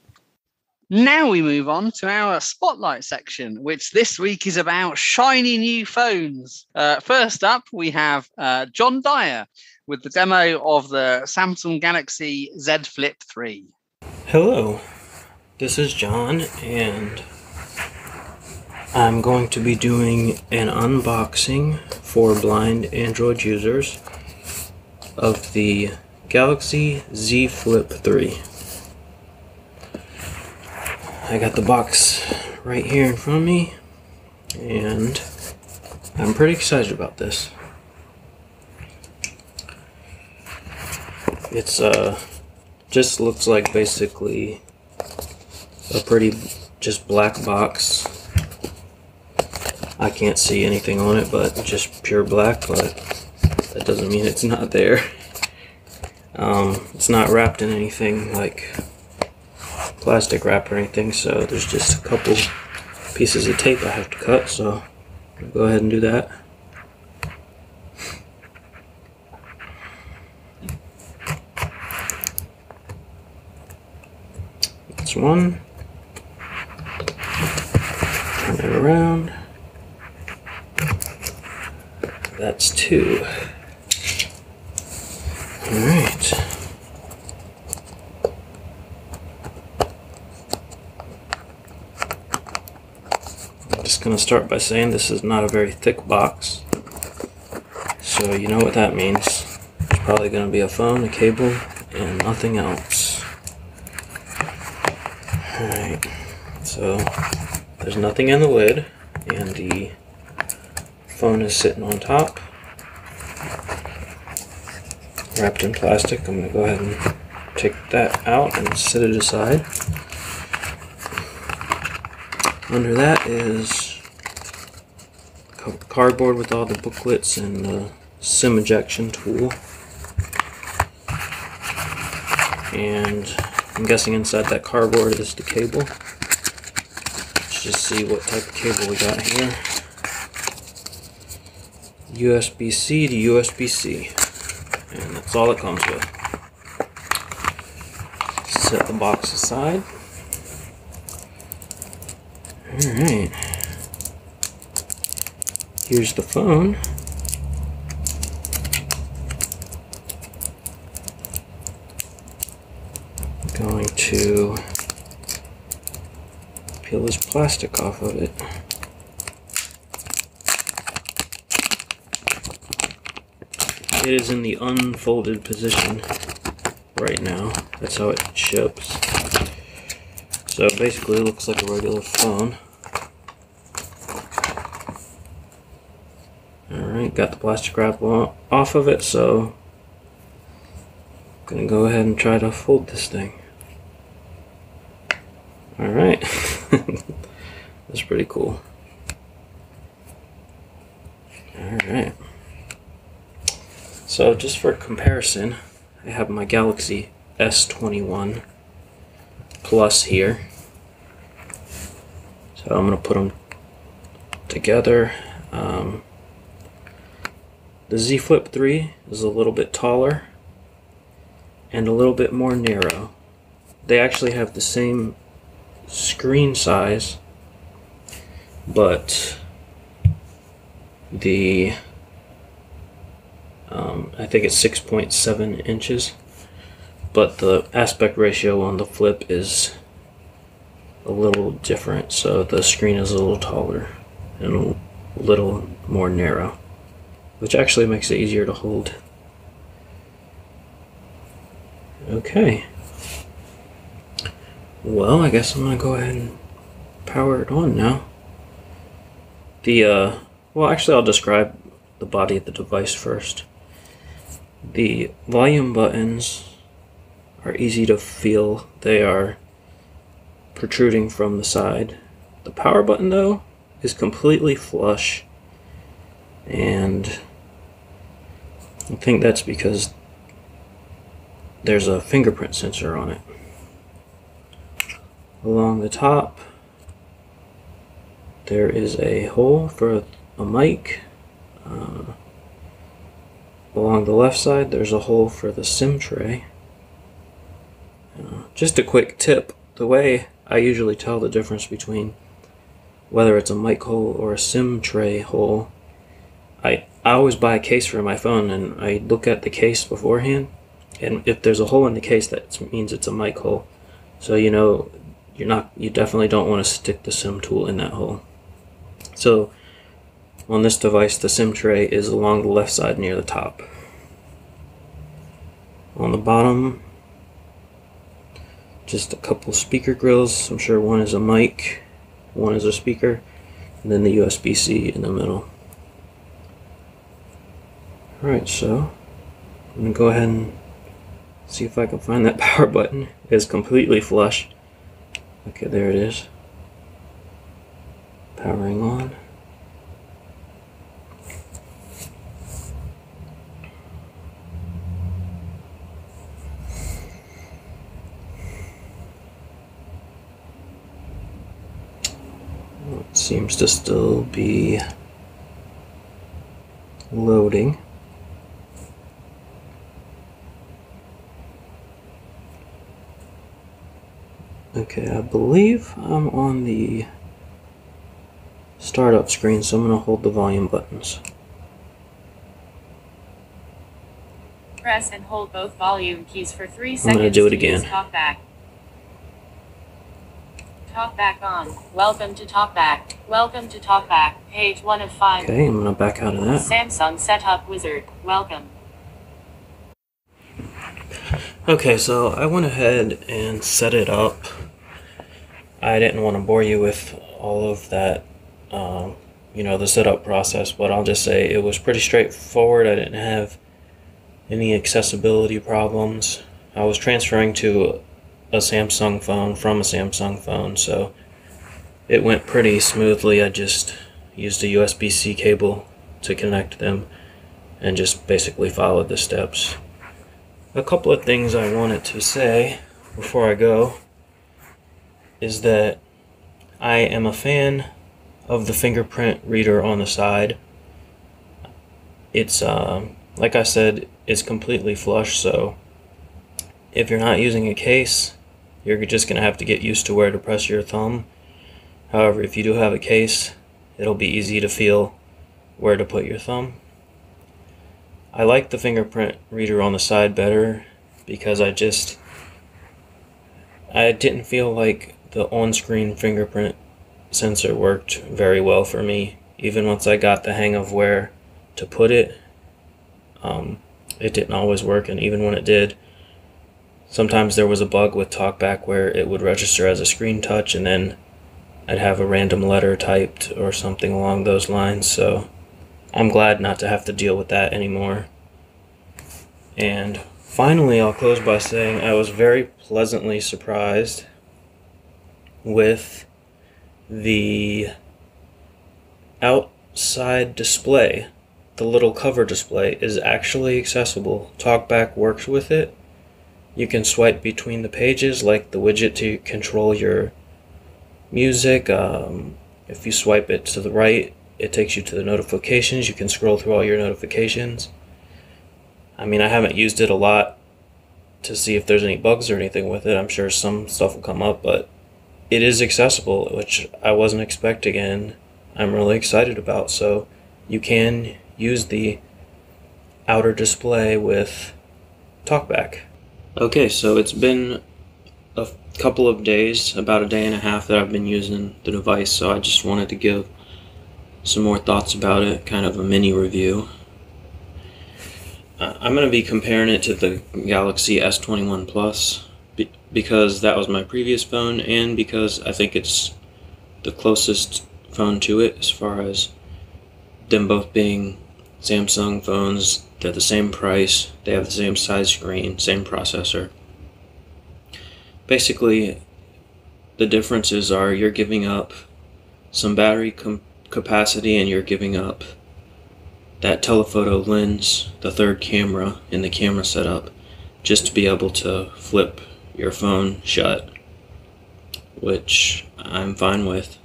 Now we move on to our Spotlight section, which this week is about shiny new phones. First up, we have John Dyer with the demo of the Samsung Galaxy Z Flip 3. Hello, this is John, and I'm going to be doing an unboxing for blind Android users of the Galaxy Z Flip 3. I got the box right here in front of me, and I'm pretty excited about this. It's just looks like basically a pretty just black box. I can't see anything on it but just pure black, but that doesn't mean it's not there. It's not wrapped in anything like plastic wrap or anything, so there's just a couple pieces of tape I have to cut, so I'll go ahead and do that. That's one. Turn it around. That's two. Alright. I'm just going to start by saying this is not a very thick box. So you know what that means. It's probably going to be a phone, a cable, and nothing else. Alright. Let's So there's nothing in the lid, and the phone is sitting on top, wrapped in plastic. I'm going to go ahead and take that out and set it aside. Under that is cardboard with all the booklets and the SIM ejection tool. And I'm guessing inside that cardboard is the cable. Let's just see what type of cable we got here. USB-C to USB-C. And that's all it comes with. Set the box aside. Alright. Here's the phone. I'm going to peel this plastic off of it. It is in the unfolded position right now. That's how it ships. So basically it looks like a regular phone. Alright, got the plastic wrap off of it, so I'm gonna go ahead and try to fold this thing. Alright. That's pretty cool. Alright. So just for comparison, I have my Galaxy S21 Plus here. So I'm going to put them together. The Z Flip 3 is a little bit taller and a little bit more narrow. They actually have the same screen size, but the I think it's 6.7 inches, but the aspect ratio on the Flip is a little different, so the screen is a little taller and a little more narrow, which actually makes it easier to hold. Okay. Well, I guess I'm gonna go ahead and power it on now. Well, actually I'll describe the body of the device first. The volume buttons are easy to feel. They are protruding from the side. The power button, though, is completely flush, and I think that's because there's a fingerprint sensor on it. Along the top, there is a hole for a mic. Along the left side, there's a hole for the SIM tray. Just a quick tip, the way I usually tell the difference between whether it's a mic hole or a SIM tray hole, I always buy a case for my phone and I look at the case beforehand, and if there's a hole in the case, that means it's a mic hole. So you know, you definitely don't want to stick the SIM tool in that hole. So on this device, the SIM tray is along the left side near the top. On the bottom, just a couple speaker grills. I'm sure one is a mic, one is a speaker, and then the USB-C in the middle. Alright, so I'm going to go ahead and see if I can find that power button. It's completely flush. Okay, there it is. Powering on. It seems to still be loading. Okay, I believe I'm on the startup screen, so I'm going to hold the volume buttons. Press and hold both volume keys for 3 seconds. I'm going to do it again. Talkback. Talkback on. Welcome to Talkback. Welcome to Talkback. Page 1 of 5. Okay, I'm going to back out of that. Samsung Setup Wizard. Welcome. Okay, so I went ahead and set it up. I didn't want to bore you with all of that, the setup process, but I'll just say it was pretty straightforward. I didn't have any accessibility problems. I was transferring to a Samsung phone from a Samsung phone, so it went pretty smoothly. I just used a USB-C cable to connect them and just basically followed the steps. A couple of things I wanted to say before I go is that I am a fan of the fingerprint reader on the side. It's, like I said, it's completely flush, so if you're not using a case, you're just going to have to get used to where to press your thumb. However, if you do have a case, it'll be easy to feel where to put your thumb. I like the fingerprint reader on the side better because I didn't feel like the on-screen fingerprint sensor worked very well for me. Even once I got the hang of where to put it, it didn't always work, and even when it did, sometimes there was a bug with Talkback where it would register as a screen touch and then I'd have a random letter typed or something along those lines, so I'm glad not to have to deal with that anymore. And finally, I'll close by saying I was very pleasantly surprised with the outside display. The little cover display is actually accessible. Talkback works with it. You can swipe between the pages like the widget to control your music. If you swipe it to the right, it takes you to the notifications. You can scroll through all your notifications. I mean, I haven't used it a lot to see if there's any bugs or anything with it. I'm sure some stuff will come up, but it is accessible, which I wasn't expecting, and I'm really excited about. So you can use the outer display with Talkback. Okay, so it's been a couple of days, about a day and a half that I've been using the device, so I just wanted to give some more thoughts about it, kind of a mini review. I'm going to be comparing it to the Galaxy S21 Plus because that was my previous phone, and because I think it's the closest phone to it as far as them both being Samsung phones. They're the same price, they have the same size screen, same processor. Basically, the differences are you're giving up some battery capacity, and you're giving up that telephoto lens, the third camera in the camera setup, just to be able to flip your phone shut, which I'm fine with.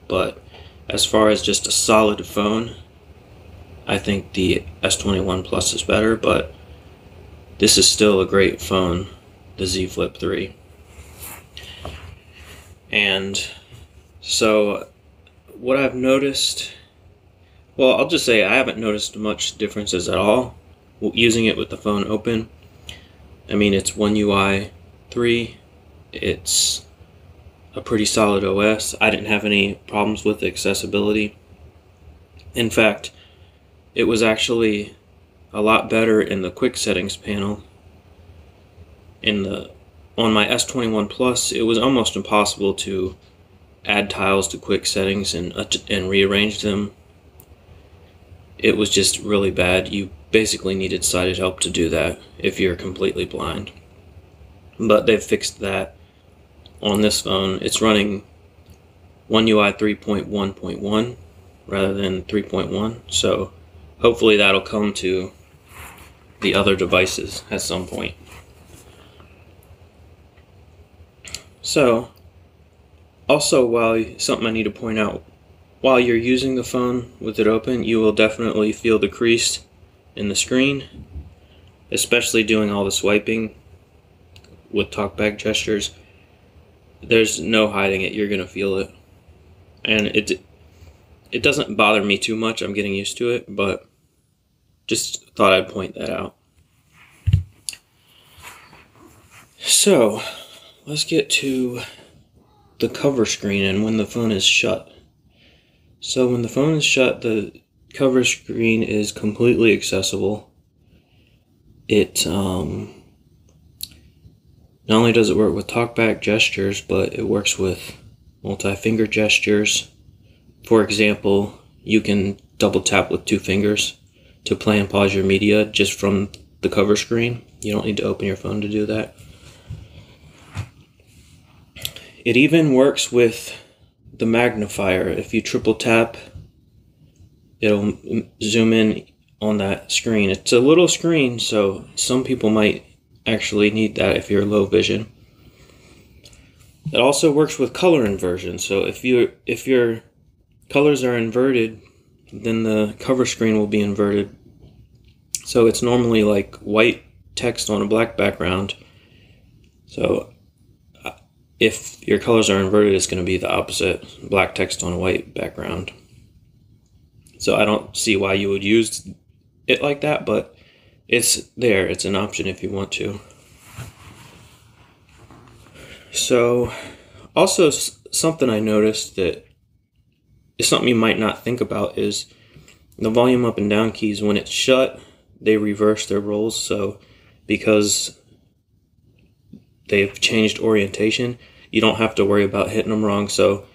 But as far as just a solid phone, I think the S21 Plus is better, but this is still a great phone, the Z Flip 3. And so what I've noticed, well, I'll just say I haven't noticed much differences at all using it with the phone open. I mean, it's One UI 3. It's a pretty solid OS. I didn't have any problems with accessibility. In fact, it was actually a lot better in the quick settings panel. On my S21 Plus, it was almost impossible to add tiles to quick settings and rearrange them. It was just really bad. You basically needed sighted help to do that if you're completely blind. But they've fixed that on this phone. It's running One UI 3.1.1 rather than 3.1, so hopefully that'll come to the other devices at some point. So, also, something I need to point out, while you're using the phone with it open, you will definitely feel the crease in the screen, especially doing all the swiping with Talkback gestures. There's no hiding it, you're gonna feel it. And it doesn't bother me too much, I'm getting used to it, but just thought I'd point that out. So, let's get to the cover screen and when the phone is shut. So when the phone is shut, the cover screen is completely accessible. Not only does it work with talkback gestures, but it works with multi-finger gestures. For example, you can double tap with 2 fingers to play and pause your media just from the cover screen. You don't need to open your phone to do that. It even works with the magnifier. If you triple tap, it'll zoom in on that screen. It's a little screen, so some people might actually need that if you're low vision. It also works with color inversion. So if your colors are inverted, then the cover screen will be inverted. So it's normally like white text on a black background. So if your colors are inverted, it's going to be the opposite, black text on a white background. So I don't see why you would use it like that, but it's there. It's an option if you want to. So also something I noticed that is something you might not think about is the volume up and down keys. When it's shut, they reverse their roles. So because they've changed orientation, you don't have to worry about hitting them wrong. So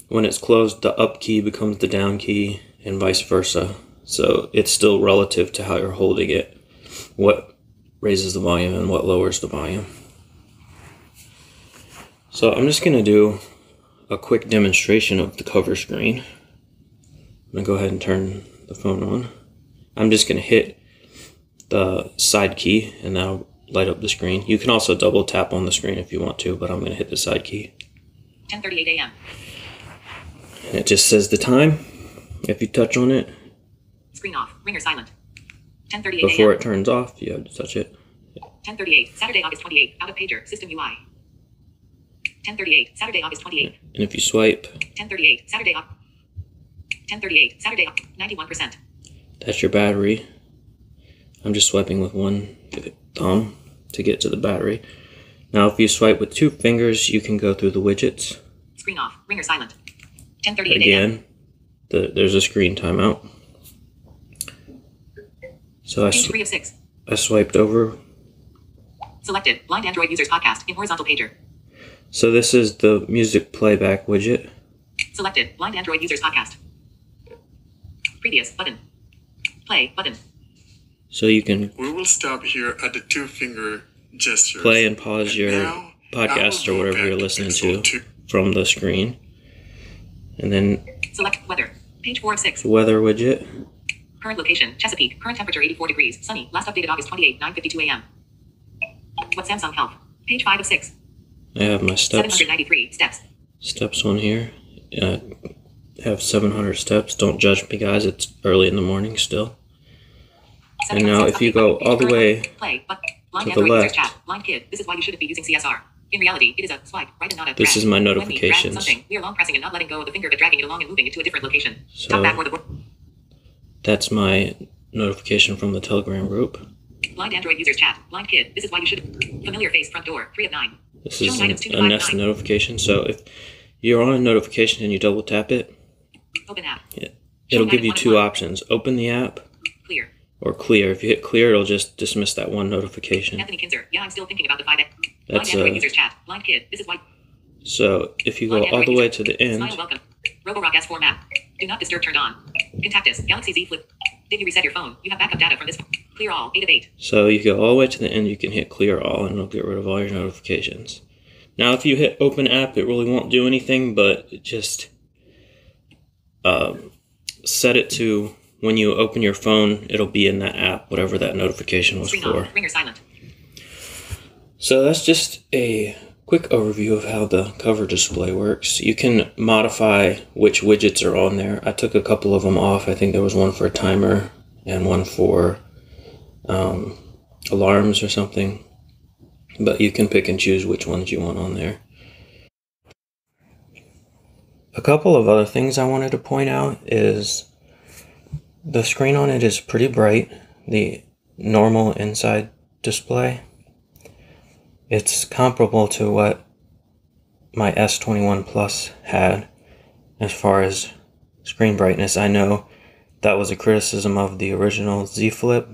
when it's closed, the up key becomes the down key and vice versa. So it's still relative to how you're holding it, what raises the volume and what lowers the volume. So I'm just going to do a quick demonstration of the cover screen. I'm going to go ahead and turn the phone on. I'm just going to hit the side key and that'll light up the screen. You can also double tap on the screen if you want to, but I'm going to hit the side key. 10:38 a.m. And it just says the time. If you touch on it, Screen off. Ringer silent. 10:38 before a.m. it turns off, you have to touch it. 10:38. Saturday, August 28th. Out of pager. System UI. 10:38. Saturday, August 28th. And if you swipe, 10:38. Saturday. 10:38. Saturday. 91%. that's your battery. I'm just swiping with one thumb to get to the battery. Now if you swipe with 2 fingers, you can go through the widgets. Screen off. Ringer silent. 10:38 a.m. Again, there's a screen timeout. So Page 3 of 6. I swiped over. Selected. Blind Android users podcast in horizontal pager. So this is the music playback widget. Selected. Blind Android users podcast. Previous button. Play button. So you can We will stop here at the 2-finger gestures. play and pause your Now, podcast I or will go whatever you're back listening Pixel to 2. from the screen. And then Select weather. Page 4 of 6. the weather widget. Current location, Chesapeake. Current temperature 84 degrees. Sunny. Last updated August 28, 9:52 a.m. What Samsung Health. Page 5 of 6. I have my steps 793 steps. on here. I have 700 steps. Don't judge me, guys. It's early in the morning still. And now if you go all the way Play, but blind to the Android users left, chat. Blind kid. This is why you shouldn't be using CSR. In reality, it is a swipe right and not a this drag. is my When we drag notifications. something, we are long pressing and not letting go of the finger but dragging it along and moving it to a different location. So Talk back or the that's my notification from the Telegram group. blind Android users chat. Blind kid. This is why you should familiar face front door 3 of 9. This is Showing items 2 to a 5 Nest 9. notification. So if you're on a notification and you double tap it, Open app. it'll give you 2 options. Open the app Clear. or clear. If you hit clear, it'll just dismiss that one notification. Anthony Kinzer. Yeah, I'm still thinking about the 5. Blind That's Android users chat. Blind kid. This is why. So if you go Blind all the Android way user. to the end, Smile welcome. Roborock S4 map. Do not disturb turned on. Contact us. Galaxy Z Flip. Did you reset your phone? You have backup data from this. Clear all. 8 of 8. so you go all the way to the end, you can hit clear all and it'll get rid of all your notifications. Now if you hit open app, it really won't do anything, but just set it to when you open your phone, it'll be in that app, whatever that notification was Screen for. off. Ringer silent. So that's just a quick overview of how the cover display works. You can modify which widgets are on there. I took a couple of them off. I think there was one for a timer and one for alarms or something. But you can pick and choose which ones you want on there. A couple of other things I wanted to point out is the screen on it is pretty bright, the normal inside display. It's comparable to what my S21 Plus had as far as screen brightness. I know that was a criticism of the original Z Flip.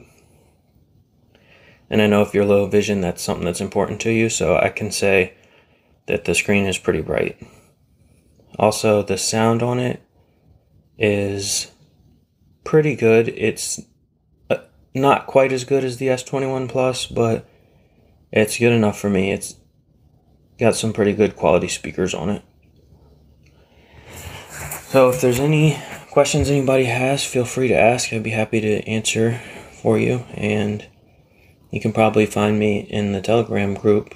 And I know if you're low vision, that's something that's important to you, so I can say that the screen is pretty bright. Also, the sound on it is pretty good. It's not quite as good as the S21 Plus, but it's good enough for me. It's got some pretty good quality speakers on it. So if there's any questions anybody has, feel free to ask. I'd be happy to answer for you. And you can probably find me in the Telegram group.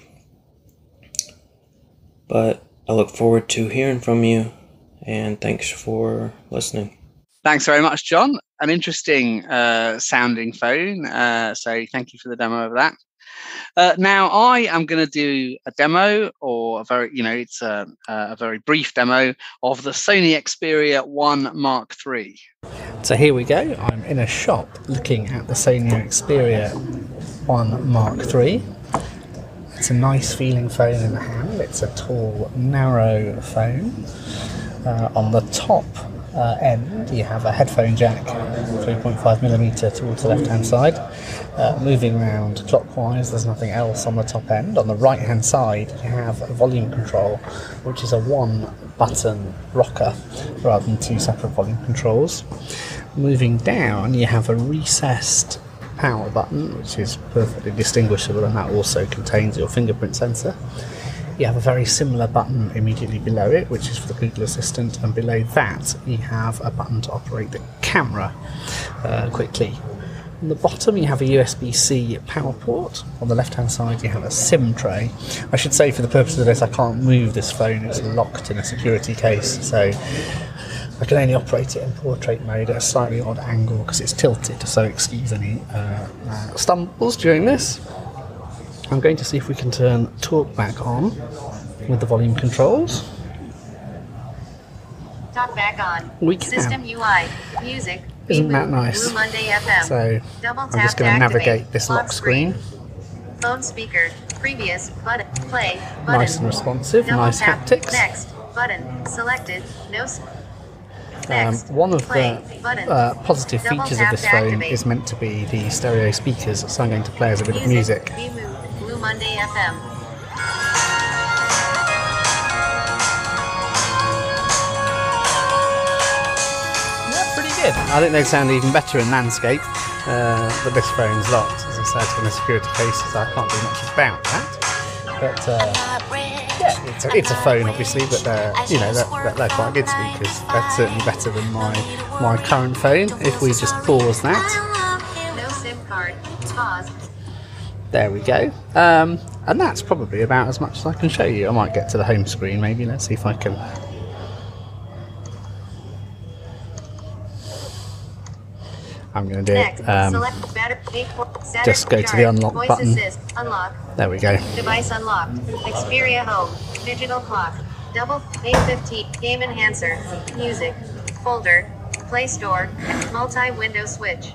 But I look forward to hearing from you, and thanks for listening. Thanks very much, John. An interesting sounding phone. So thank you for the demo of that. Now I am going to do a demo, or a very, it's a very brief demo of the Sony Xperia 1 Mark III. So here we go. I'm in a shop looking at the Sony Xperia 1 Mark III. It's a nice feeling phone in the hand. It's a tall, narrow phone. On the top end, you have a headphone jack, 3.5mm towards the left-hand side. Moving around clockwise, there's nothing else on the top end. On the right-hand side, you have a volume control, which is a one-button rocker rather than two separate volume controls. Moving down, you have a recessed power button, which is perfectly distinguishable, and that also contains your fingerprint sensor. You have a very similar button immediately below it, which is for the Google Assistant, and below that you have a button to operate the camera quickly. On the bottom you have a USB-C power port. On the left-hand side you have a SIM tray. I should say, for the purpose of this, I can't move this phone. It's locked in a security case, so I can only operate it in portrait mode at a slightly odd angle because it's tilted, so excuse any stumbles during this. I'm going to see if we can turn Talkback on with the volume controls. Talkback on. We can. System UI. Music. Isn't that nice? Blue Monday FM. So Double I'm tap just going to navigate this lock screen. Phone speaker. Previous button. Play. Button. Nice and responsive. Double Nice tap. haptics. Next button. Selected. No. One of the positive features of this phone is meant to be the stereo speakers, so I'm going to play as a bit of music. Blue Monday FM. Yeah, pretty good. I think they sound even better in landscape, but this phone's locked, as I said, it's in a security case, so I can't do much about that. But yeah, it's a phone, obviously, but they're quite good speakers. They're certainly better than my current phone. If we just pause that. No SIM card. Pause. There we go. And that's probably about as much as I can show you. I might get to the home screen maybe. Let's see if I can. I'm going to do it. Just go to the unlock button. There we go. Device unlocked. Xperia Home. Digital clock. Double A15. Game enhancer. Music. Folder. Play Store. Multi-window switch.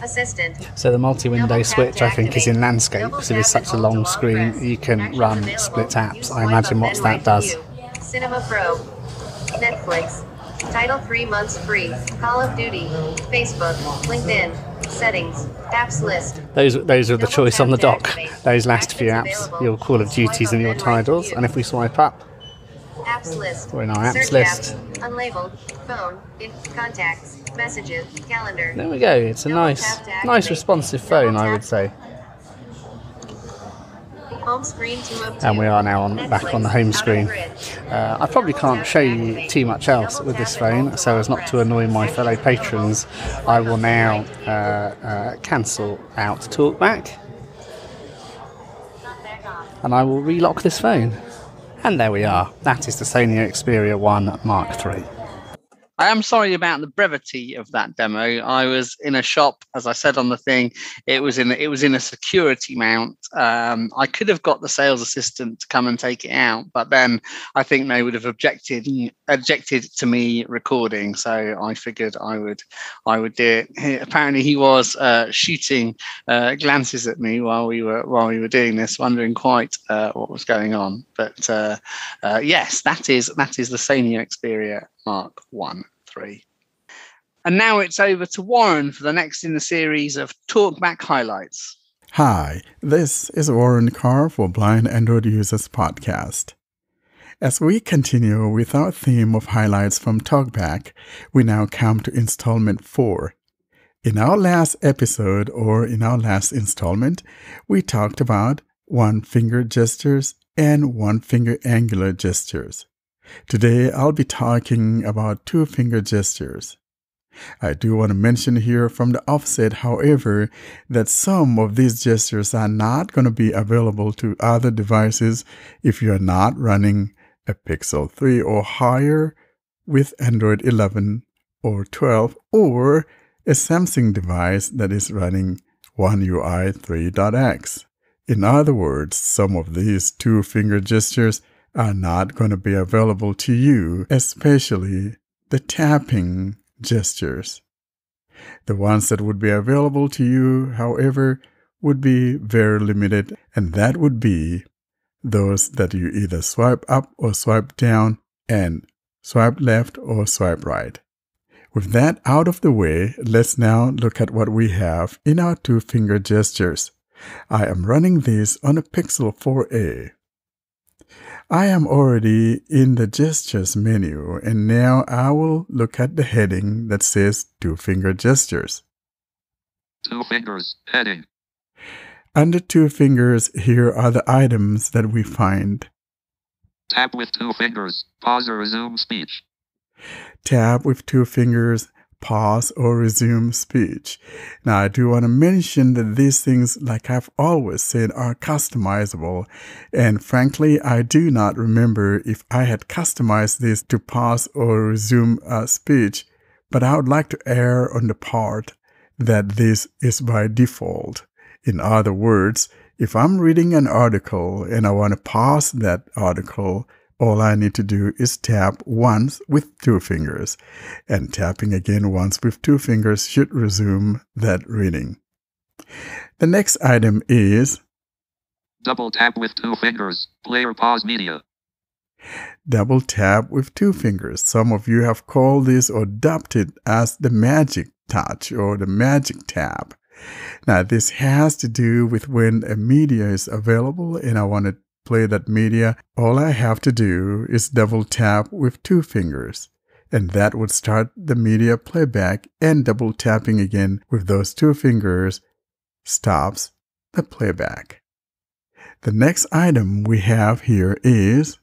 Assistant. So the multi-window switch, I think, is in landscape because it is such a long screen. You can run split apps. I imagine what that does. Cinema Pro. Netflix. Title 3 months free. Call of Duty. Facebook. LinkedIn. Settings. Apps list. Those are the choice on the dock. Those last few apps, your Call of Duties and your titles. And if we swipe up, apps list. We're in our apps Search list. Apps, unlabeled. Phone. Contacts. Messages. Calendar. There we go. It's a nice responsive phone, I would say. Home screen 202. And we are now back on the home screen. I probably can't show you too much else with this phone, so as not to annoy my fellow patrons, I will now cancel out Talkback, and I will relock this phone. And there we are. That is the Sony Xperia 1 Mark III. I am sorry about the brevity of that demo. I was in a shop, as I said on the thing. It was in a security mount. I could have got the sales assistant to come and take it out, but then I think they would have objected to me recording. So I figured I would do it. Apparently, he was shooting glances at me while we were doing this, wondering quite what was going on. But yes, that is the Sony Xperia Mark 1 III. And now it's over to Warren for the next in the series of Talkback highlights. Hi, this is Warren Carr for Blind Android Users Podcast. As we continue with our theme of highlights from Talkback, we now come to installment 4. In our last episode, or in our last installment, we talked about one-finger gestures and one-finger angular gestures. Today, I'll be talking about two-finger gestures. I do want to mention here from the offset, however, that some of these gestures are not going to be available to other devices if you are not running a Pixel 3 or higher with Android 11 or 12 or a Samsung device that is running One UI 3.x. In other words, some of these two-finger gestures are not going to be available to you, especially the tapping gestures. The ones that would be available to you, however, would be very limited, and that would be those that you either swipe up or swipe down and swipe left or swipe right. With that out of the way, let's now look at what we have in our two-finger gestures. I am running this on a Pixel 4a. I am already in the gestures menu, and now I will look at the heading that says two-finger gestures. Two fingers, heading. Under two fingers, here are the items that we find. Tap with two fingers, pause or resume speech. Tap with two fingers, pause or resume speech. Now, I do want to mention that these things, like I've always said, are customizable. And frankly, I do not remember if I had customized this to pause or resume speech, but I would like to err on the part that this is by default. In other words, if I'm reading an article and I want to pause that article, all I need to do is tap once with two fingers, and tapping again once with two fingers should resume that reading. The next item is double tap with two fingers, play or pause media. Double tap with two fingers. Some of you have called this or dubbed it as the magic touch or the magic tap. Now, this has to do with when a media is available and I want to play that media. All I have to do is double tap with two fingers, and that would start the media playback, and double tapping again with those two fingers stops the playback. The next item we have here is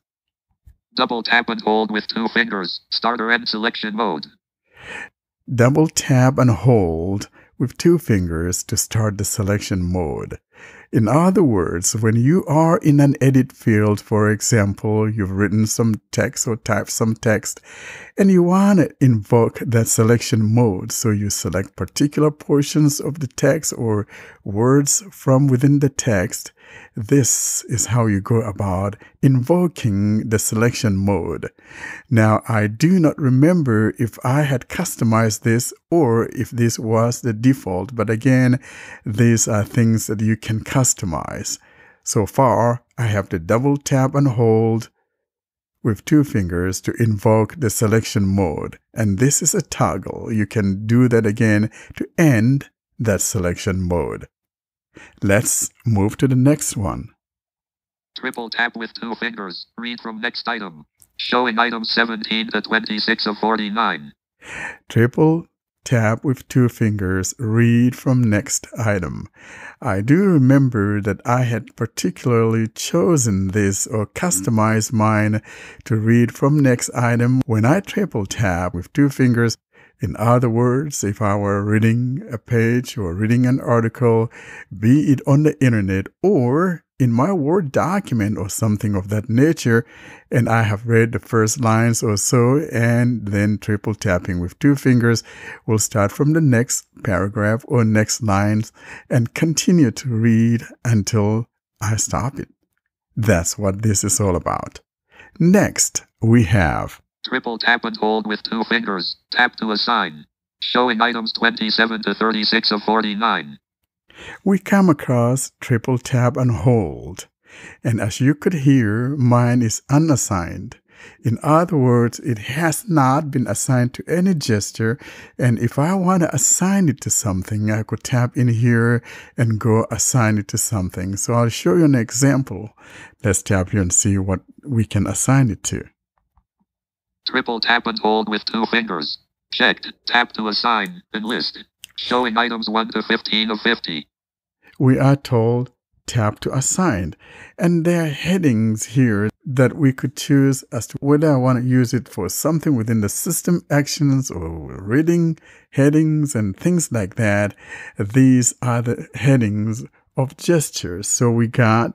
double tap and hold with two fingers, start or end selection mode. Double tap and hold with two fingers to start the selection mode. In other words, when you are in an edit field, for example, you've written some text or typed some text, and you want to invoke that selection mode, so you select particular portions of the text or words from within the text. This is how you go about invoking the selection mode. Now, I do not remember if I had customized this or if this was the default, but again, these are things that you can customize. So far, I have to double tap and hold with two fingers to invoke the selection mode, and this is a toggle. You can do that again to end that selection mode. Let's move to the next one. Triple tap with two fingers, read from next item, showing items 17 to 26 of 49. Triple tap with two fingers, read from next item. I do remember that I had particularly chosen this or customized mine to read from next item when I triple tap with two fingers. In other words, if I were reading a page or reading an article, be it on the internet or in my Word document or something of that nature, and I have read the first lines or so, and then triple tapping with two fingers will start from the next paragraph or next lines and continue to read until I stop it. That's what this is all about. Next, we have triple tap and hold with two fingers, tap to assign, showing items 27 to 36 of 49. We come across triple tap and hold, and as you could hear, mine is unassigned. In other words, it has not been assigned to any gesture. And if I want to assign it to something, I could tap in here and go assign it to something. So I'll show you an example. Let's tap here and see what we can assign it to. Triple tap and hold with 2 fingers. Checked. Tap to assign and list. Showing items 1 to 15 of 50. We are told tap to assign. And there are headings here that we could choose as to whether I want to use it for something within the system actions or reading headings and things like that. These are the headings of gestures. So we got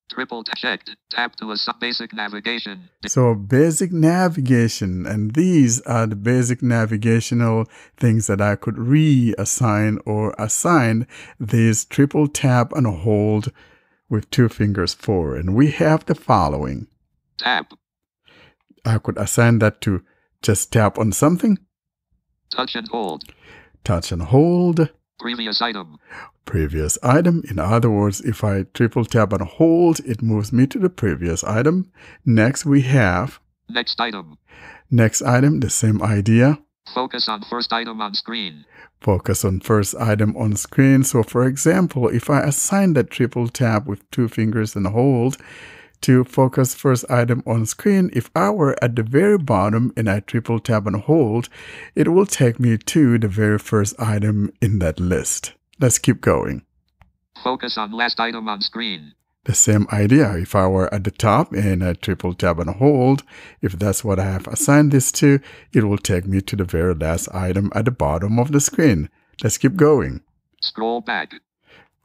Triple checked. Tap to assign basic navigation. So basic navigation, and these are the basic navigational things that I could reassign or assign these triple tap and hold with 2 fingers for. And we have the following. Tap. I could assign that to just tap on something. Touch and hold. Touch and hold. Previous item. Previous item. In other words, if I triple tap and hold, it moves me to the previous item. Next we have next item. Next item, the same idea. Focus on first item on screen. Focus on first item on screen. So for example, if I assign that triple tap with 2 fingers and hold to focus first item on screen, if I were at the very bottom and I triple tap and hold, it will take me to the very first item in that list. Let's keep going. Focus on last item on screen. The same idea. If I were at the top and I triple tap and hold, if that's what I have assigned this to, it will take me to the very last item at the bottom of the screen. Let's keep going. Scroll back.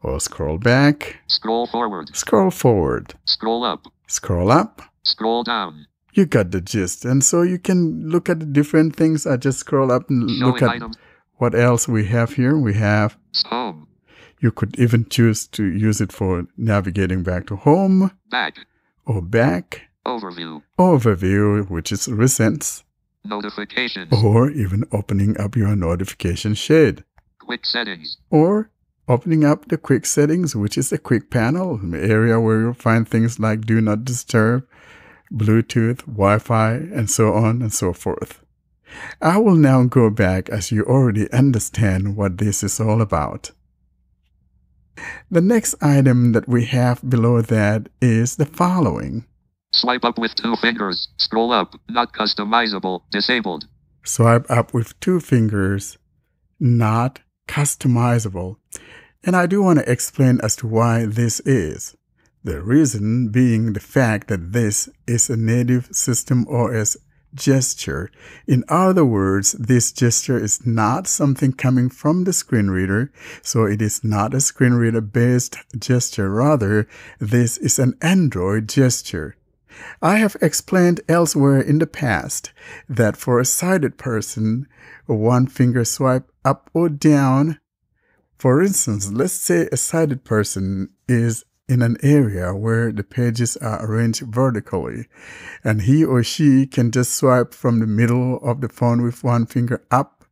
Or scroll back. Scroll forward. Scroll forward. Scroll up. Scroll up. Scroll down. You got the gist. And so you can look at the different things. I just scroll up and look at items. What else we have here. We have home. You could even choose to use it for navigating back to home. Back. Or back. Overview. Overview, which is recents. Notifications. Or even opening up your notification shade. Quick settings. Or opening up the quick settings, which is a quick panel, an area where you'll find things like do not disturb, Bluetooth, Wi-Fi, and so on and so forth. I will now go back as you already understand what this is all about. The next item that we have below that is the following. Swipe up with 2 fingers. Scroll up. Not customizable. Disabled. Swipe up with 2 fingers. Not customizable. And I do want to explain as to why this is. The reason being the fact that this is a native System OS gesture. In other words, this gesture is not something coming from the screen reader, so it is not a screen reader based gesture. Rather, this is an Android gesture. I have explained elsewhere in the past that for a sighted person, a 1 finger swipe up or down. For instance, let's say a sighted person is in an area where the pages are arranged vertically, and he or she can just swipe from the middle of the phone with 1 finger up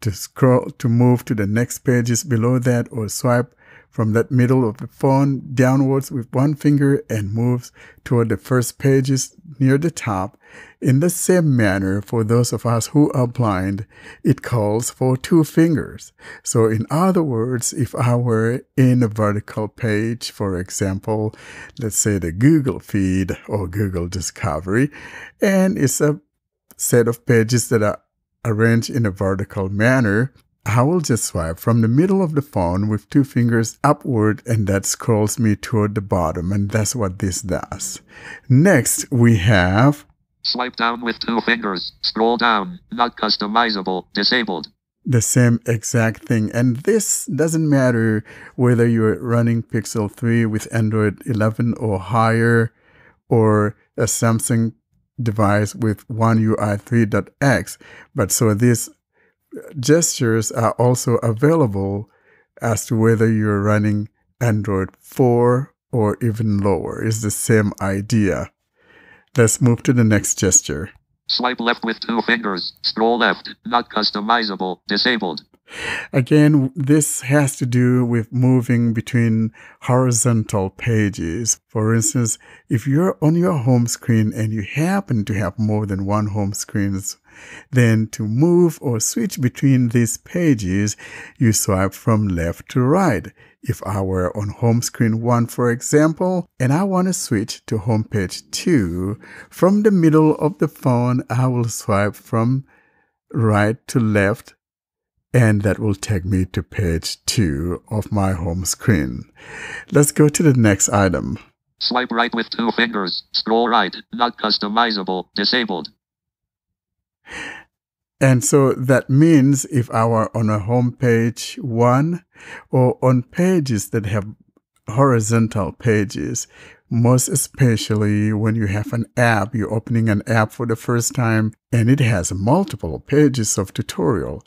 to scroll to move to the next pages below that, or swipe from that middle of the phone downwards with 1 finger and moves toward the first pages near the top. In the same manner, for those of us who are blind, it calls for 2 fingers. So in other words, if I were in a vertical page, for example, let's say the Google feed or Google Discovery, and it's a set of pages that are arranged in a vertical manner, I will just swipe from the middle of the phone with 2 fingers upward, and that scrolls me toward the bottom, and that's what this does. Next, we have swipe down with 2 fingers. Scroll down. Not customizable. Disabled. The same exact thing. And this doesn't matter whether you're running Pixel 3 with Android 11 or higher, or a Samsung device with One UI 3.x. But so these gestures are also available as to whether you're running Android 4 or even lower. It's the same idea. Let's move to the next gesture. Swipe left with 2 fingers. Scroll left. Not customizable. Disabled. Again, this has to do with moving between horizontal pages. For instance, if you're on your home screen and you happen to have more than one home screen, then to move or switch between these pages, you swipe from left to right. If I were on home screen 1, for example, and I want to switch to home page 2, from the middle of the phone, I will swipe from right to left, and that will take me to page 2 of my home screen. Let's go to the next item. Swipe right with 2 fingers. Scroll right. Not customizable. Disabled. And so that means if I were on a home page 1 or on pages that have horizontal pages, most especially when you have an app, you're opening an app for the first time and it has multiple pages of tutorial.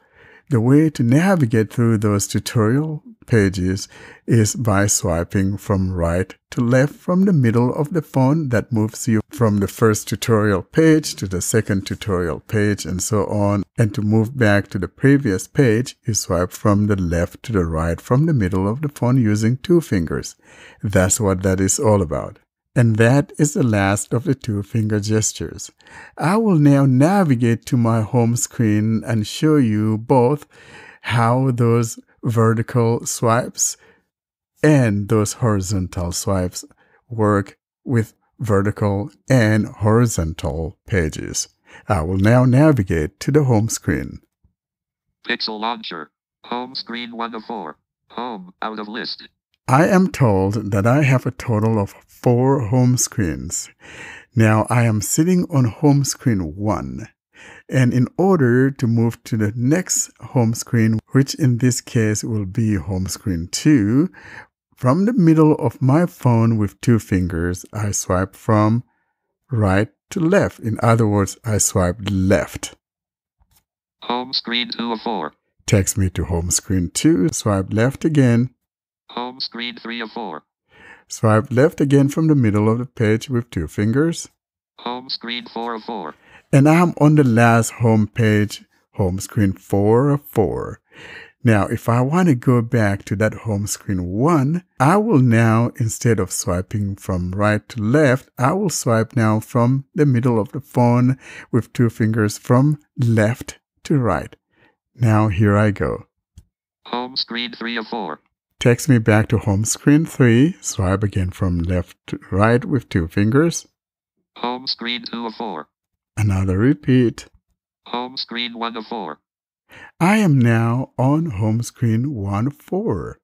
The way to navigate through those tutorial pages is by swiping from right to left from the middle of the phone. That moves you from the first tutorial page to the second tutorial page and so on. And to move back to the previous page, you swipe from the left to the right from the middle of the phone using 2 fingers. That's what that is all about. And that is the last of the 2-finger gestures. I will now navigate to my home screen and show you both how those vertical swipes and those horizontal swipes work with vertical and horizontal pages. I will now navigate to the home screen. Pixel Launcher. Home screen 1 of 4. Home, out of list. I am told that I have a total of 4 home screens. Now I am sitting on home screen 1. And in order to move to the next home screen, which in this case will be home screen 2, from the middle of my phone with 2 fingers, I swipe from right to left. In other words, I swipe left. Home screen 2 of 4. Takes me to home screen 2. Swipe left again. Home screen 3 of 4. Swipe left again from the middle of the page with 2 fingers. Home screen 4 of 4. And I'm on the last home page, home screen 4 of 4. Now, if I want to go back to that home screen 1, I will now, instead of swiping from right to left, I will swipe now from the middle of the phone with 2 fingers from left to right. Now, here I go. Home screen 3 of 4. Takes me back to home screen 3. Swipe again from left to right with 2 fingers. Home screen 2 of 4. Another repeat. Home screen 1 of 4. I am now on home screen 1 of 4.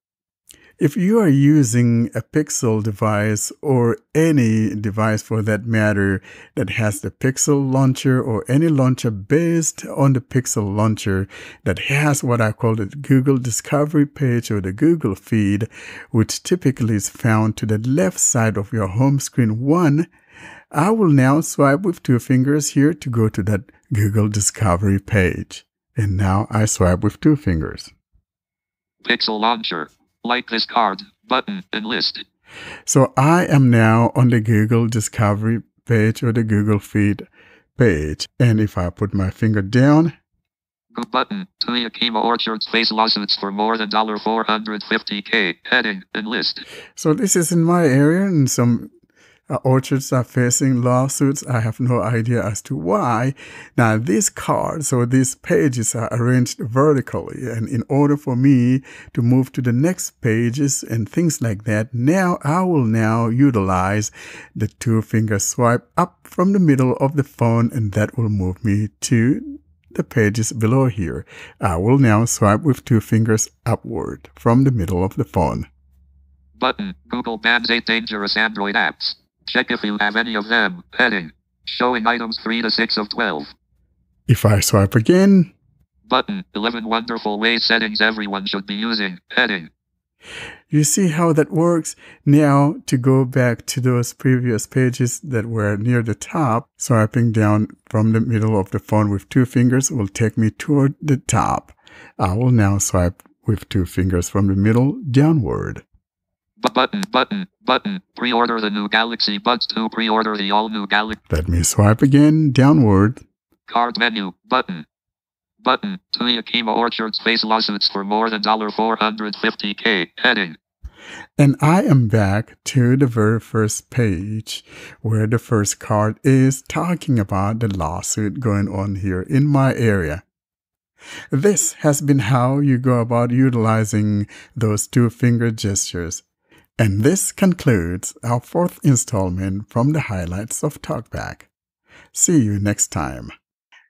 If you are using a Pixel device or any device for that matter that has the Pixel launcher or any launcher based on the Pixel launcher that has what I call the Google Discovery page or the Google feed, which typically is found to the left side of your home screen 1, I will now swipe with 2 fingers here to go to that Google Discovery page. And now I swipe with 2 fingers. Pixel Launcher. Like this card, button, and list. So I am now on the Google Discovery page or the Google Feed page. And if I put my finger down. Go button, to Yakima Orchards face lawsuits for more than $450K. Heading, and list. So this is in my area and some orchards are facing lawsuits. I have no idea as to why. Now, these cards or these pages are arranged vertically. And in order for me to move to the next pages and things like that, now I will now utilize the 2-finger swipe up from the middle of the phone, and that will move me to the pages below here. I will now swipe with 2 fingers upward from the middle of the phone. Button, Google bans 8 dangerous Android apps. Check if you have any of them. Heading. Showing items 3 to 6 of 12. If I swipe again. Button. 11 wonderful ways settings everyone should be using. Heading. You see how that works? Now, to go back to those previous pages that were near the top, swiping down from the middle of the phone with 2 fingers will take me toward the top. I will now swipe with 2 fingers from the middle downward. Button. Pre-order the new Galaxy Buds 2. Pre-order the all-new Galaxy. Let me swipe again, downward. Card menu, button. Button. To Yakima Orchards face lawsuits for more than $450K. Heading. And I am back to the very first page where the first card is talking about the lawsuit going on here in my area. This has been how you go about utilizing those two-finger gestures. And this concludes our fourth installment from the highlights of Talkback. See you next time.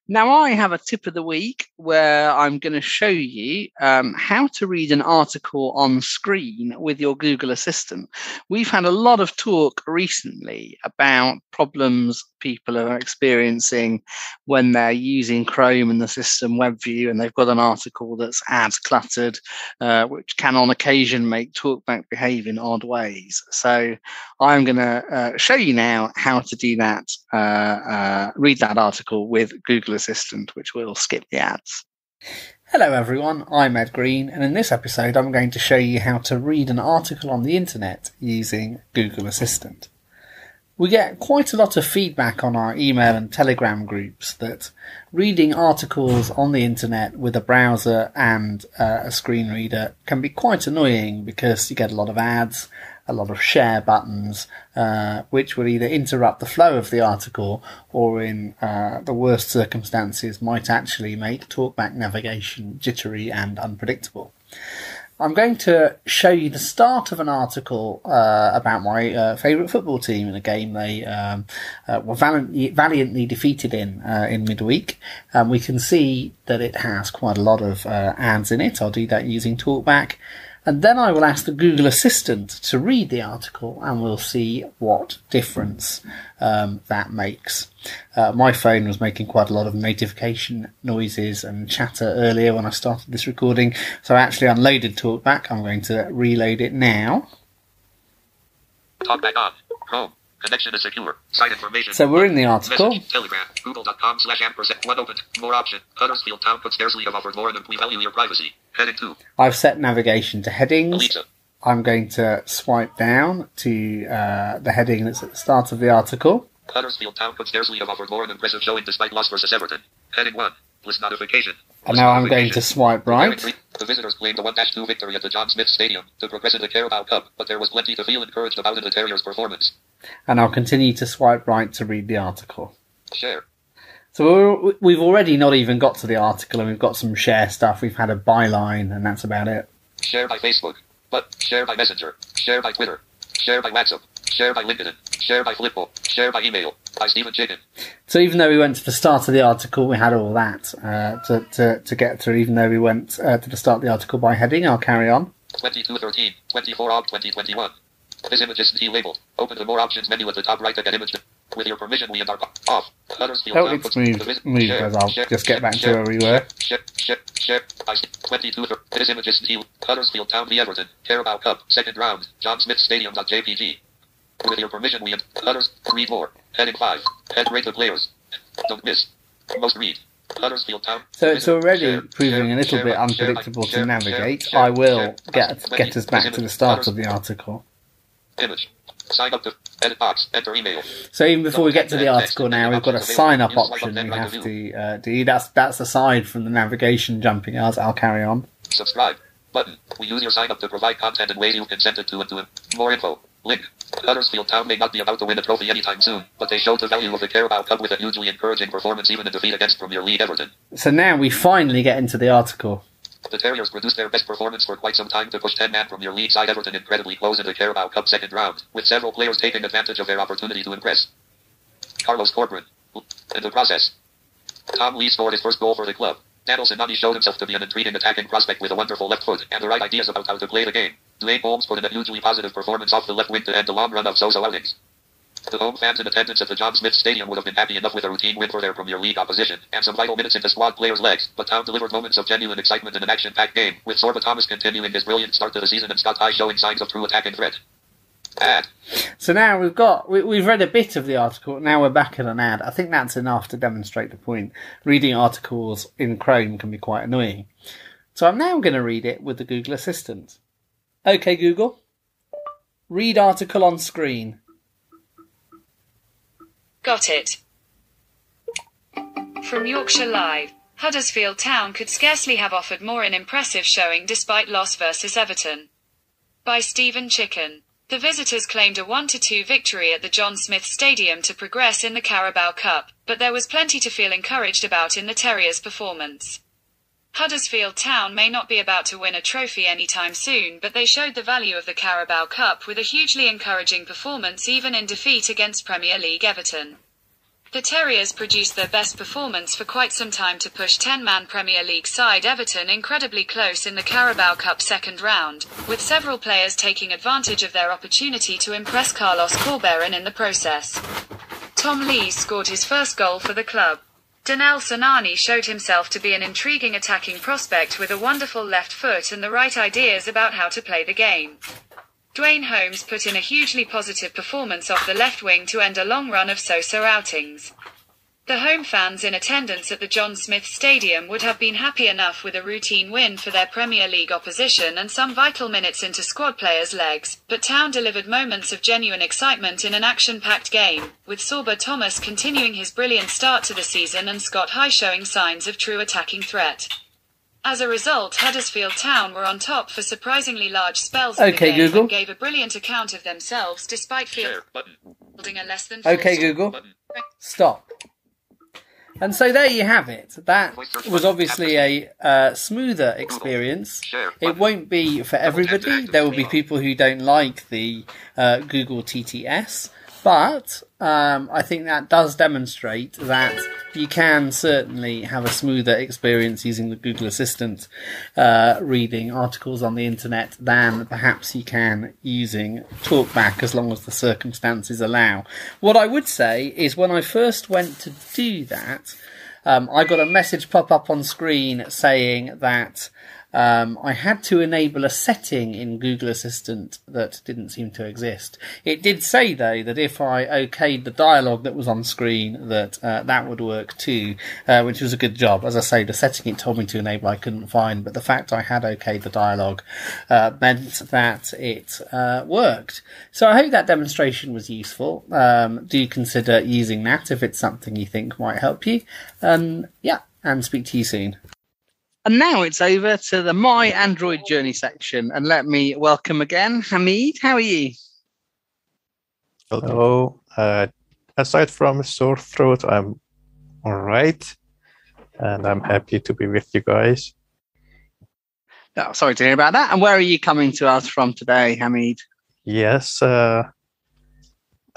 Now, I have a tip of the week where I'm going to show you how to read an article on screen with your Google Assistant. We've had a lot of talk recently about problems people are experiencing when they're using Chrome and the system web view, and they've got an article that's ad cluttered, which can on occasion make Talkback behave in odd ways. So I'm going to show you now how to do that, read that article with Google Assistant, which will skip the ads. Hello everyone, I'm Ed Green, and in this episode I'm going to show you how to read an article on the internet using Google Assistant. We get quite a lot of feedback on our email and Telegram groups that reading articles on the internet with a browser and a screen reader can be quite annoying because you get a lot of ads, a lot of share buttons, which will either interrupt the flow of the article or in the worst circumstances might actually make Talkback navigation jittery and unpredictable. I'm going to show you the start of an article about my favourite football team in a game they were valiantly defeated in midweek. We can see that it has quite a lot of ads in it. I'll do that using Talkback. And then I will ask the Google Assistant to read the article and we'll see what difference that makes. My phone was making quite a lot of notification noises and chatter earlier when I started this recording, so I actually unloaded Talkback. I'm going to reload it now. Talkback on. Chrome. Connection is secure. Site information. So we're in the article. Message, Telegram. Google.com/ampersand. One open. More option. Huddersfield Town could scarcely have offered more than we value your privacy. Heading 2. I've set navigation to headings. Alexa. I'm going to swipe down to the heading that's at the start of the article. Huddersfield Town could scarcely have offered more an impressive showing despite loss versus Everton. Heading 1. List notification. And now I'm going to swipe right. The visitors claimed a 1-2 victory at the John Smith Stadium to progress in the Carabao Cup, but there was plenty to feel encouraged about in the Terriers' performance. And I'll continue to swipe right to read the article. Share. So we've already not even got to the article, and we've got some share stuff. We've had a byline, and that's about it. Share by Facebook. But share by Messenger. Share by Twitter. Share by WhatsApp. Share by LinkedIn. Share by Flippo. Share by email. By Stephen Chicken. So even though we went to the start of the article, we had all that to get through. Even though we went to the start of the article by heading, I'll carry on. 2213, 24 Aug 2021. This image is labeled. Open the more options menu at the top right to get image. With your permission, we are off. Oh, it's moved as I'll just get back to where we were. Share. 22. This image is Huddersfield Town v Everton. Carabao Cup. Second round. John Smith Stadium.jpg. With your permission, we read more. Heading 5. Head rate the players. Don't miss. Most read. Huddersfield Town. So it's already proving a little bit unpredictable to navigate. I will get us back to the start of the article. Image. Sign up to edit box. Enter email. So even before we get to the article now, we've got a sign up option we have to do. That's aside from the navigation jumping us. I'll carry on. Subscribe. Button. We use your sign up to provide content in ways you consented to and to more info. Link. Huddersfield Town may not be about to win a trophy anytime soon, but they showed the value of the Carabao Cup with a hugely encouraging performance even in defeat against Premier League Everton. So now we finally get into the article. The Terriers produced their best performance for quite some time to push 10-man Premier League side Everton incredibly close in the Carabao Cup second round, with several players taking advantage of their opportunity to impress. Carlos Corcoran. In the process, Tom Lee scored his first goal for the club. Daniel Sinani showed himself to be an intriguing attacking prospect with a wonderful left foot and the right ideas about how to play the game. Dwayne Holmes put in a hugely positive performance off the left wing to end the long run of so-so outings. The home fans in attendance at the John Smith Stadium would have been happy enough with a routine win for their Premier League opposition, and some vital minutes in the squad players' legs, but Town delivered moments of genuine excitement in an action-packed game, with Sorba Thomas continuing his brilliant start to the season and Scott High showing signs of true attacking threat. Ad. So now we've read a bit of the article, now we're back at an ad. I think that's enough to demonstrate the point. Reading articles in Chrome can be quite annoying. So I'm now going to read it with the Google Assistant. Okay, Google. Read article on screen. Got it. From Yorkshire Live, Huddersfield Town could scarcely have offered more an impressive showing despite loss versus Everton. By Stephen Chicken. The visitors claimed a 1-2 victory at the John Smith Stadium to progress in the Carabao Cup, but there was plenty to feel encouraged about in the Terriers' performance. Huddersfield Town may not be about to win a trophy anytime soon, but they showed the value of the Carabao Cup with a hugely encouraging performance even in defeat against Premier League Everton. The Terriers produced their best performance for quite some time to push 10-man Premier League side Everton incredibly close in the Carabao Cup second round, with several players taking advantage of their opportunity to impress Carlos Corberán in the process. Tom Lee scored his first goal for the club. Danel Sonani showed himself to be an intriguing attacking prospect with a wonderful left foot and the right ideas about how to play the game. Dwayne Holmes put in a hugely positive performance off the left wing to end a long run of so-so outings. The home fans in attendance at the John Smith Stadium would have been happy enough with a routine win for their Premier League opposition and some vital minutes into squad players' legs, but Town delivered moments of genuine excitement in an action-packed game, with Sorba Thomas continuing his brilliant start to the season and Scott High showing signs of true attacking threat. As a result, Huddersfield Town were on top for surprisingly large spells in the game Google. and gave a brilliant account of themselves despite fielding a less than Okay, Google. Stop. And so there you have it. That was obviously a smoother experience. It won't be for everybody. There will be people who don't like the Google TTS. But I think that does demonstrate that you can certainly have a smoother experience using the Google Assistant reading articles on the internet than perhaps you can using Talkback, as long as the circumstances allow. What I would say is when I first went to do that, I got a message pop up on screen saying that I had to enable a setting in Google Assistant that didn't seem to exist. It did say, though, that if I okayed the dialogue that was on screen, that that would work too, which was a good job. As I say, the setting it told me to enable I couldn't find, but the fact I had okayed the dialogue meant that it worked. So I hope that demonstration was useful. Do consider using that if it's something you think might help you. Yeah, and speak to you soon. And now it's over to the My Android Journey section. And let me welcome again Hamid. How are you? Hello. Aside from a sore throat, I'm all right. And I'm happy to be with you guys. Oh, sorry to hear about that. And where are you coming to us from today, Hamid? Yes, I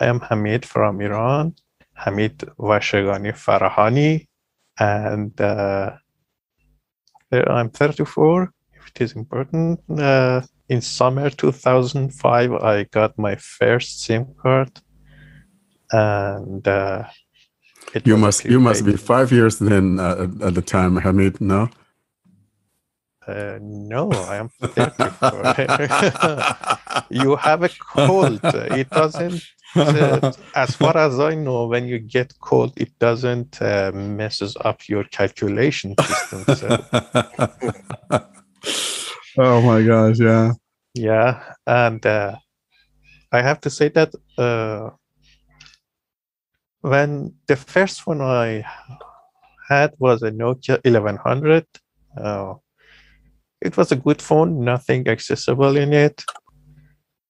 am Hamid from Iran. Hamid Vashagani Farahani. And I'm 34, if it is important. In summer 2005, I got my first SIM card. And you must be 5 years then at the time, Hamid, no? No, I am 34. You have a cold. It doesn't, as far as I know, when you get cold, it doesn't messes up your calculation system. So. Oh my gosh, yeah. Yeah, and I have to say that when the first one I had was a Nokia 1100, it was a good phone, nothing accessible in it.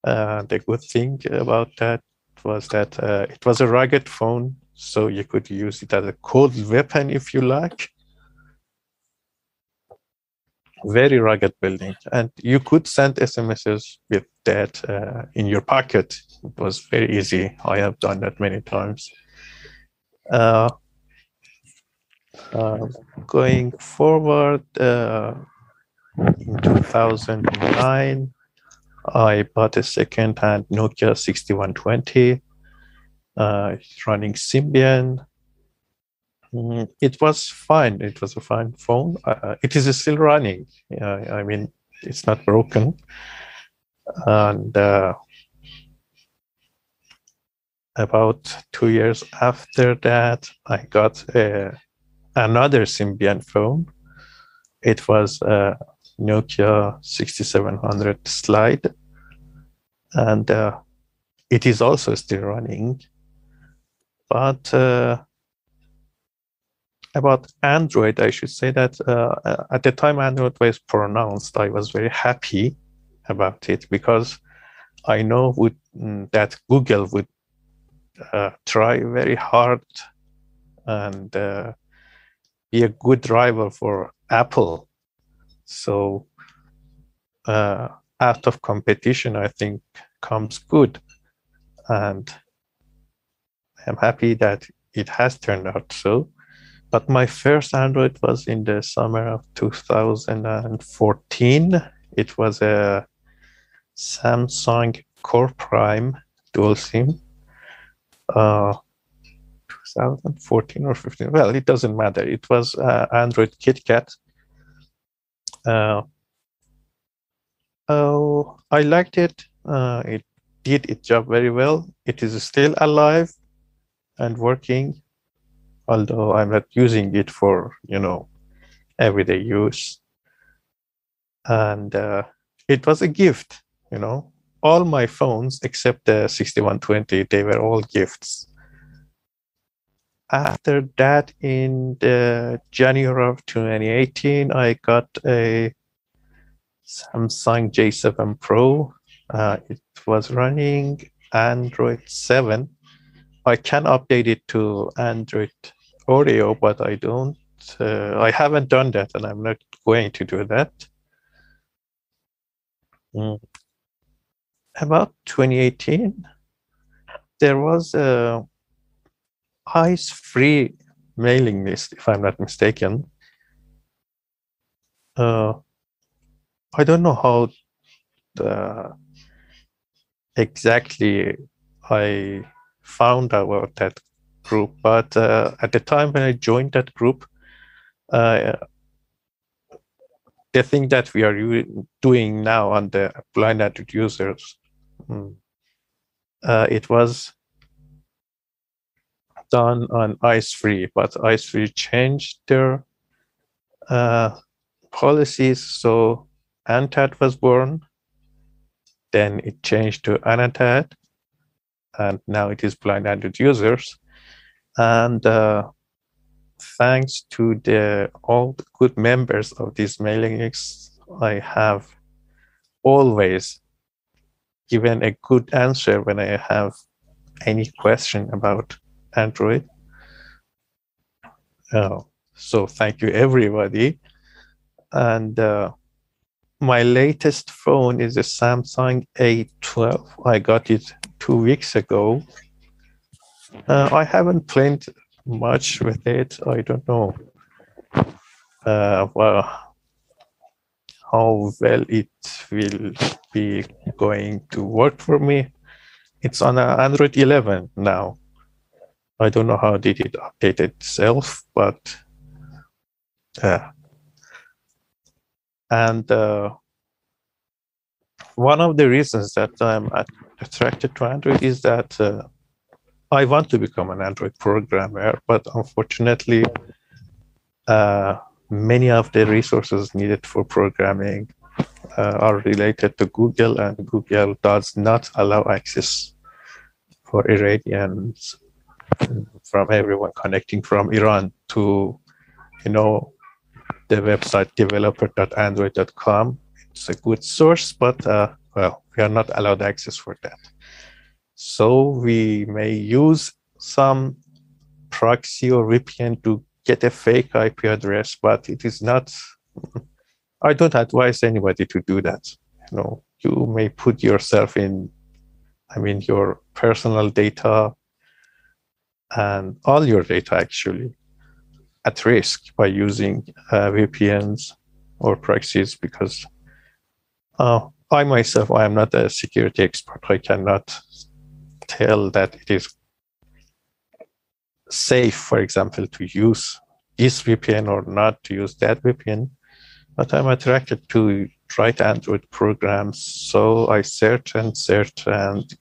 The good thing about that was that it was a rugged phone, so you could use it as a cold weapon if you like. Very rugged building, and you could send SMSs with that in your pocket. It was very easy. I have done that many times. Going forward, in 2009, I bought a second-hand Nokia 6120. It's running Symbian. It was fine. It was a fine phone. It is still running. I mean, it's not broken. And about 2 years after that, I got another Symbian phone. It was Nokia 6700 Slide, and it is also still running. But about Android, I should say that at the time Android was pronounced, I was very happy about it because I know that Google would try very hard and be a good rival for Apple. So out of competition, I think comes good. And I'm happy that it has turned out so. But my first Android was in the summer of 2014. It was a Samsung Core Prime dual SIM. 2014 or 15. Well, it doesn't matter. It was Android KitKat. I liked it. It did its job very well. It is still alive and working, although I'm not using it for, everyday use. And it was a gift, All my phones, except the 6120, they were all gifts. After that, in the January of 2018, I got a Samsung J7 Pro. It was running Android 7. I can update it to Android Oreo, but I haven't done that, and I'm not going to do that. About 2018, there was a ICE-free mailing list, if I'm not mistaken. I don't know how exactly I found out about that group, but at the time when I joined that group, the thing that we are doing now on the blind Android users, it was done on ICE-free, but ICE-free changed their policies. So ANTAD was born, then it changed to ANATAD, and now it is blind Android users. And thanks to all the good members of these mailing lists, I have always given a good answer when I have any question about Android. So thank you, everybody. And my latest phone is a Samsung A12. I got it 2 weeks ago. I haven't played much with it. I don't know how well it will be going to work for me. It's on Android 11 now. I don't know how did it update itself, but and one of the reasons that I'm attracted to Android is that I want to become an Android programmer, but unfortunately, many of the resources needed for programming are related to Google, and Google does not allow access for Iranians from everyone connecting from Iran to, the website developer.android.com. It's a good source, but we are not allowed access for that. So we may use some proxy or VPN to get a fake IP address, but it is not. I don't advise anybody to do that. You may put yourself your personal data and all your data actually at risk by using VPNs or proxies, because I myself, I am not a security expert. I cannot tell that it is safe, for example, to use this VPN or not to use that VPN. But I'm attracted to write Android programs. So I searched and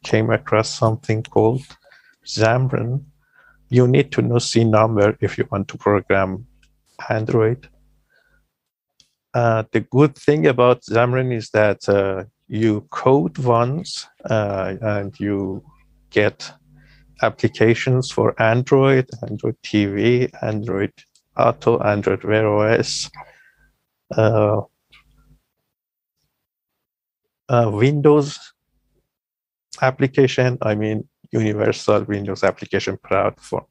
came across something called Xamarin. You need to know C number if you want to program Android. The good thing about Xamarin is that you code once and you get applications for Android, Android TV, Android Auto, Android Wear OS, Windows application, I mean universal Windows application platform.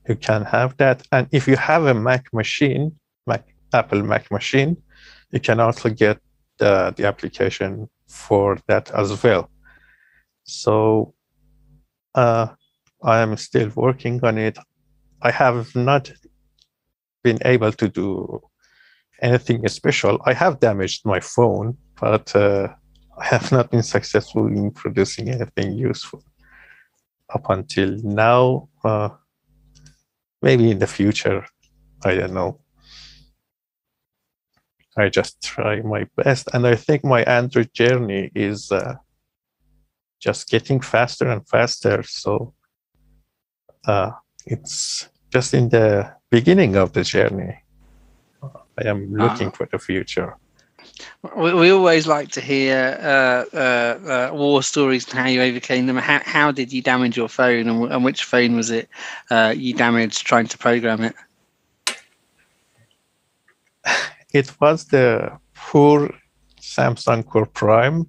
You can have that. And if you have a Mac machine, Apple Mac machine, you can also get the application for that as well. So I am still working on it. I have not been able to do anything special. I have damaged my phone, but I have not been successful in producing anything useful up until now. Maybe in the future, I don't know. I just try my best, and I think my Android journey is just getting faster and faster. So it's just in the beginning of the journey. I am looking for the future. We always like to hear war stories and how you overcame them. How did you damage your phone, and which phone was it you damaged trying to program it? It was the poor Samsung Core Prime.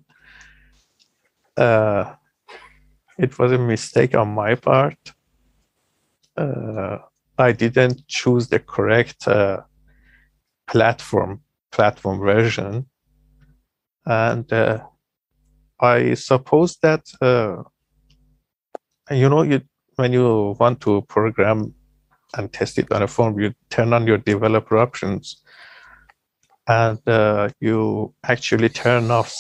It was a mistake on my part. I didn't choose the correct platform version, and I suppose that when you want to program and test it on a phone, you turn on your developer options, and you actually turn off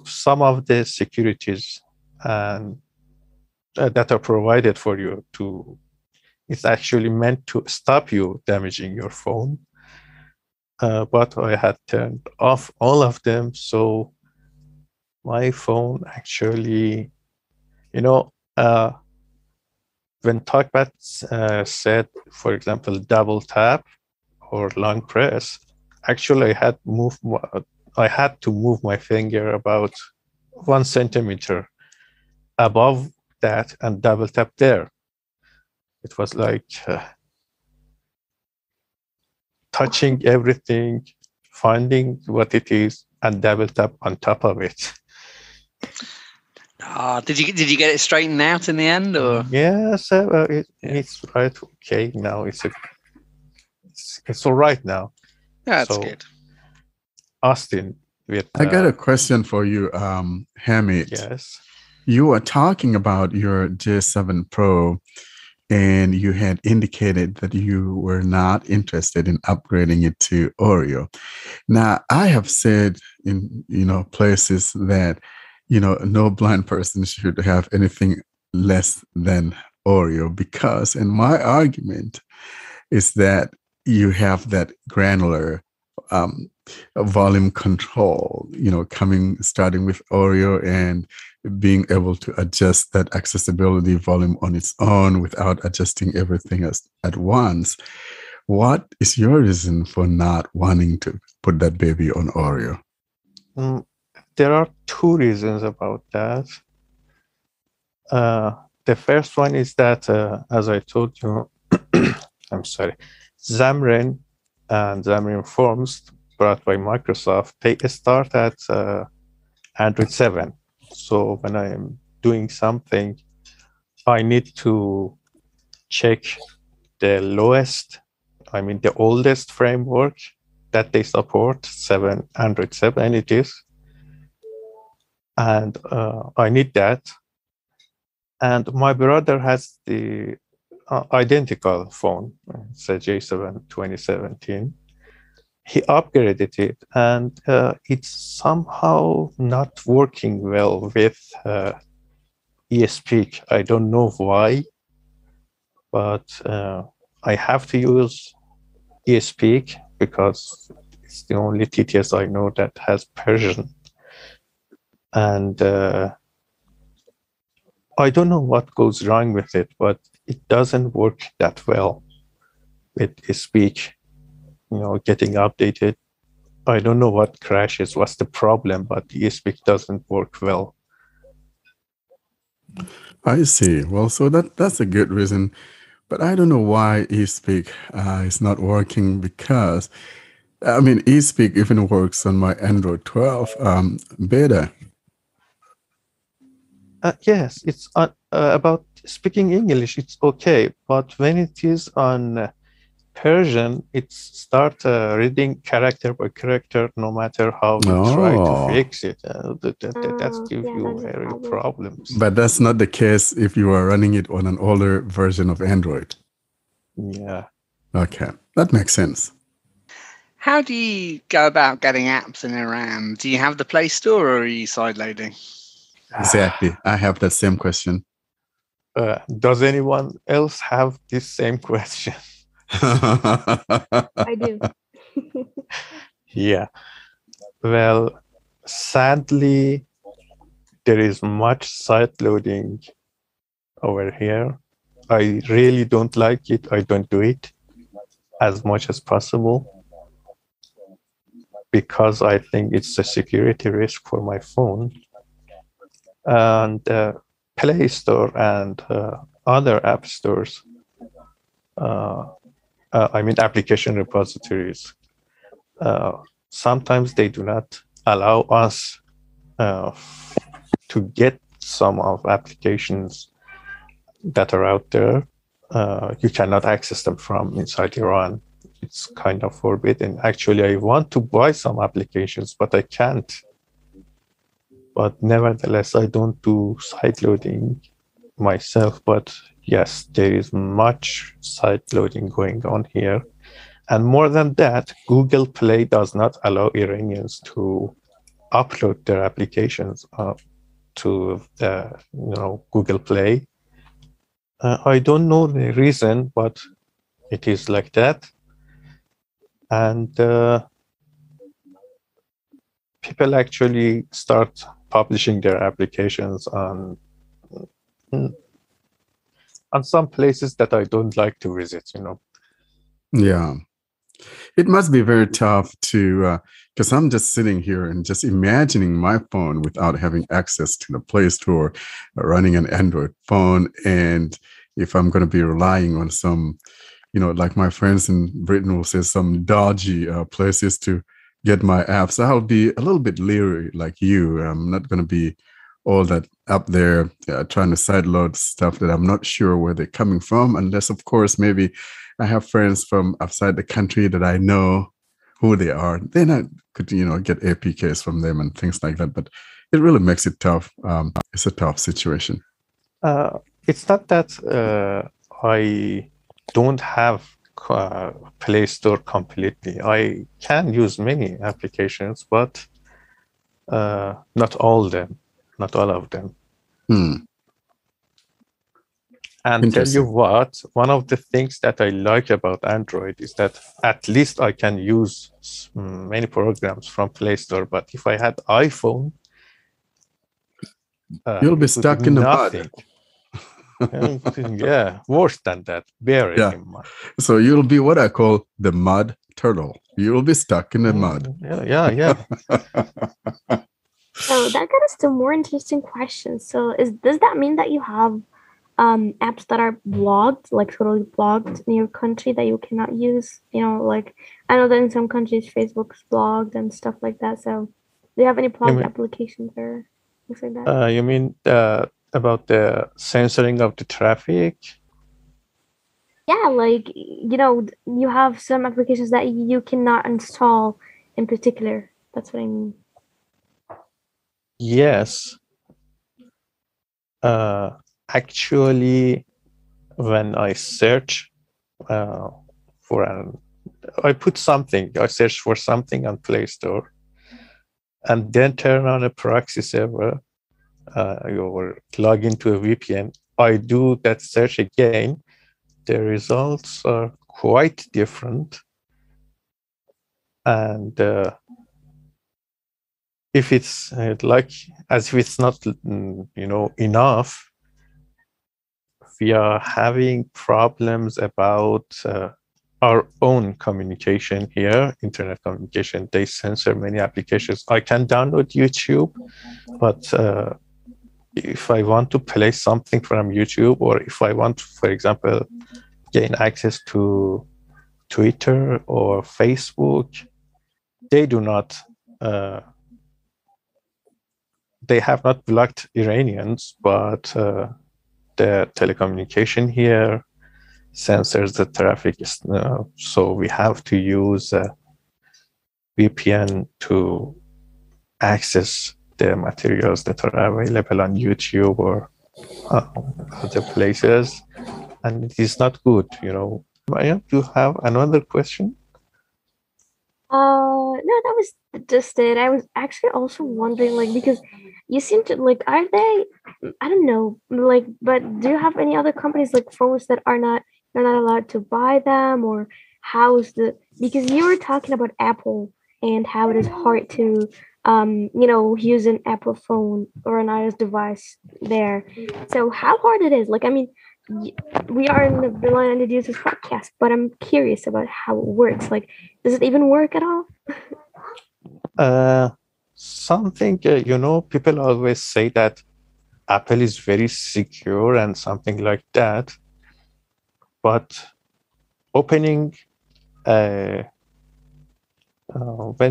some of the securities and that are provided for you. It's actually meant to stop you damaging your phone. But I had turned off all of them, so my phone actually, when Talkback said, for example, double tap or long press, actually I had to move my finger about 1 centimeter above that and double tap there. It was like touching everything, finding what it is, and double tap on top of it. Did you get it straightened out in the end, or? Yes, it's right. Okay, now it's all right now. Yeah, that's good. Austin, I got a question for you, Hamid. Yes. You were talking about your J7 Pro, and you had indicated that you were not interested in upgrading it to Oreo. Now, I have said in places that no blind person should have anything less than Oreo, because, and my argument is that you have that granular volume control, starting with Oreo and being able to adjust that accessibility volume on its own without adjusting everything at once. What is your reason for not wanting to put that baby on Oreo? There are 2 reasons about that. The first one is that, as I told you, I'm sorry, Xamarin and Xamarin Forms brought by Microsoft, they start at Android 7. So when I'm doing something, I need to check the oldest framework that they support, Android 7 it is. And I need that. And my brother has the identical phone, it's a J7 2017. He upgraded it, and it's somehow not working well with eSpeak. I don't know why, but I have to use eSpeak because it's the only TTS I know that has Persian. And I don't know what goes wrong with it, but it doesn't work that well with eSpeak. Getting updated. I don't know what crashes, what's the problem, but the eSpeak doesn't work well. I see. Well, so that's a good reason But I don't know why eSpeak is not working because, I mean, eSpeak even works on my Android 12 beta. Yes, it's about speaking English. It's okay, but when it is on Persian, it starts reading character by character, no matter how you try to fix it. That gives you very problems. But that's not the case if you are running it on an older version of Android. Yeah. Okay, that makes sense. How do you go about getting apps in Iran? Do you have the Play Store or are you sideloading? Exactly. I have that same question. Does anyone else have this same question? I do. Yeah. Well, sadly, there is much site loading over here. I really don't like it. I don't do it as much as possible because I think it's a security risk for my phone. And Play Store and other app stores, I mean application repositories, sometimes they do not allow us to get some of applications that are out there. You cannot access them from inside Iran. It's kind of forbidden. Actually, I want to buy some applications, but I can't. But nevertheless, I don't do site loading myself. But yes, there is much site loading going on here. And more than that, Google Play does not allow Iranians to upload their applications to Google Play. I don't know the reason, but it is like that. And people actually start publishing their applications on some places that I don't like to visit, Yeah. It must be very tough to, because I'm just sitting here and just imagining my phone without having access to the Play Store, running an Android phone. And if I'm going to be relying on some, like my friends in Britain will say, some dodgy places to get my apps, I'll be a little bit leery like you. I'm not going to be all that up there trying to sideload stuff that I'm not sure where they're coming from, unless, of course, maybe I have friends from outside the country that I know who they are. Then I could, get APKs from them and things like that. But it really makes it tough. It's a tough situation. It's not that I don't have Play Store completely. I can use many applications, but not all of them. And tell you what, one of the things that I like about Android is that at least I can use many programs from Play Store. But if I had iPhone, you'll be stuck in the mud. Yeah, worse than that. Bear it in mind. So you'll be what I call the mud turtle. You'll be stuck in the mud. Yeah. So that got us to more interesting questions. So does that mean that you have apps that are blocked, like totally blocked in your country that you cannot use? Like I know that in some countries Facebook's blocked and stuff like that. So do you have any blocked applications or things like that? You mean about the censoring of the traffic? Yeah, like you have some applications that you cannot install in particular. That's what I mean. Yes. Actually, when I search I search for something on Play Store and then turn on a proxy server, or log into a VPN, I do that search again. The results are quite different. And if it's as if it's not, enough, we are having problems about our own communication here, internet communication. They censor many applications. I can download YouTube, but if I want to play something from YouTube, or if I want, for example, gain access to Twitter or Facebook. They do not. They have not blocked Iranians, but the telecommunication here censors the traffic. So we have to use VPN to access the materials that are available on YouTube or other places, and it is not good. Mariam, do you have another question? No, that was just it. I was actually also wondering, like, because you seem to like, are they? I don't know, like, but do you have any other companies like phones that are not you're not allowed to buy them, or how is the? Because you were talking about Apple and how it is hard to use an Apple phone or an iOS device there. So how hard it is? Like, I mean, we are in the Blind Users podcast, but I'm curious about how it works. Like, does it even work at all? Something, people always say that Apple is very secure and something like that. But opening, when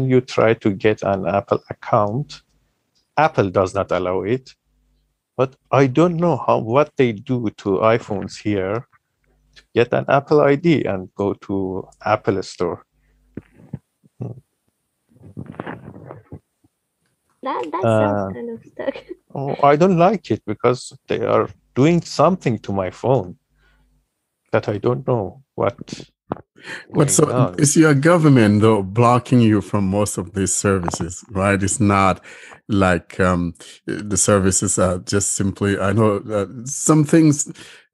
you try to get an Apple account, Apple does not allow it. But I don't know what they do to iPhones here to get an Apple ID and go to Apple Store. That sounds kind of stuck. I don't like it because they are doing something to my phone that I don't know what. Is your government though blocking you from most of these services, right? It's not like the services are just simply. I know some things.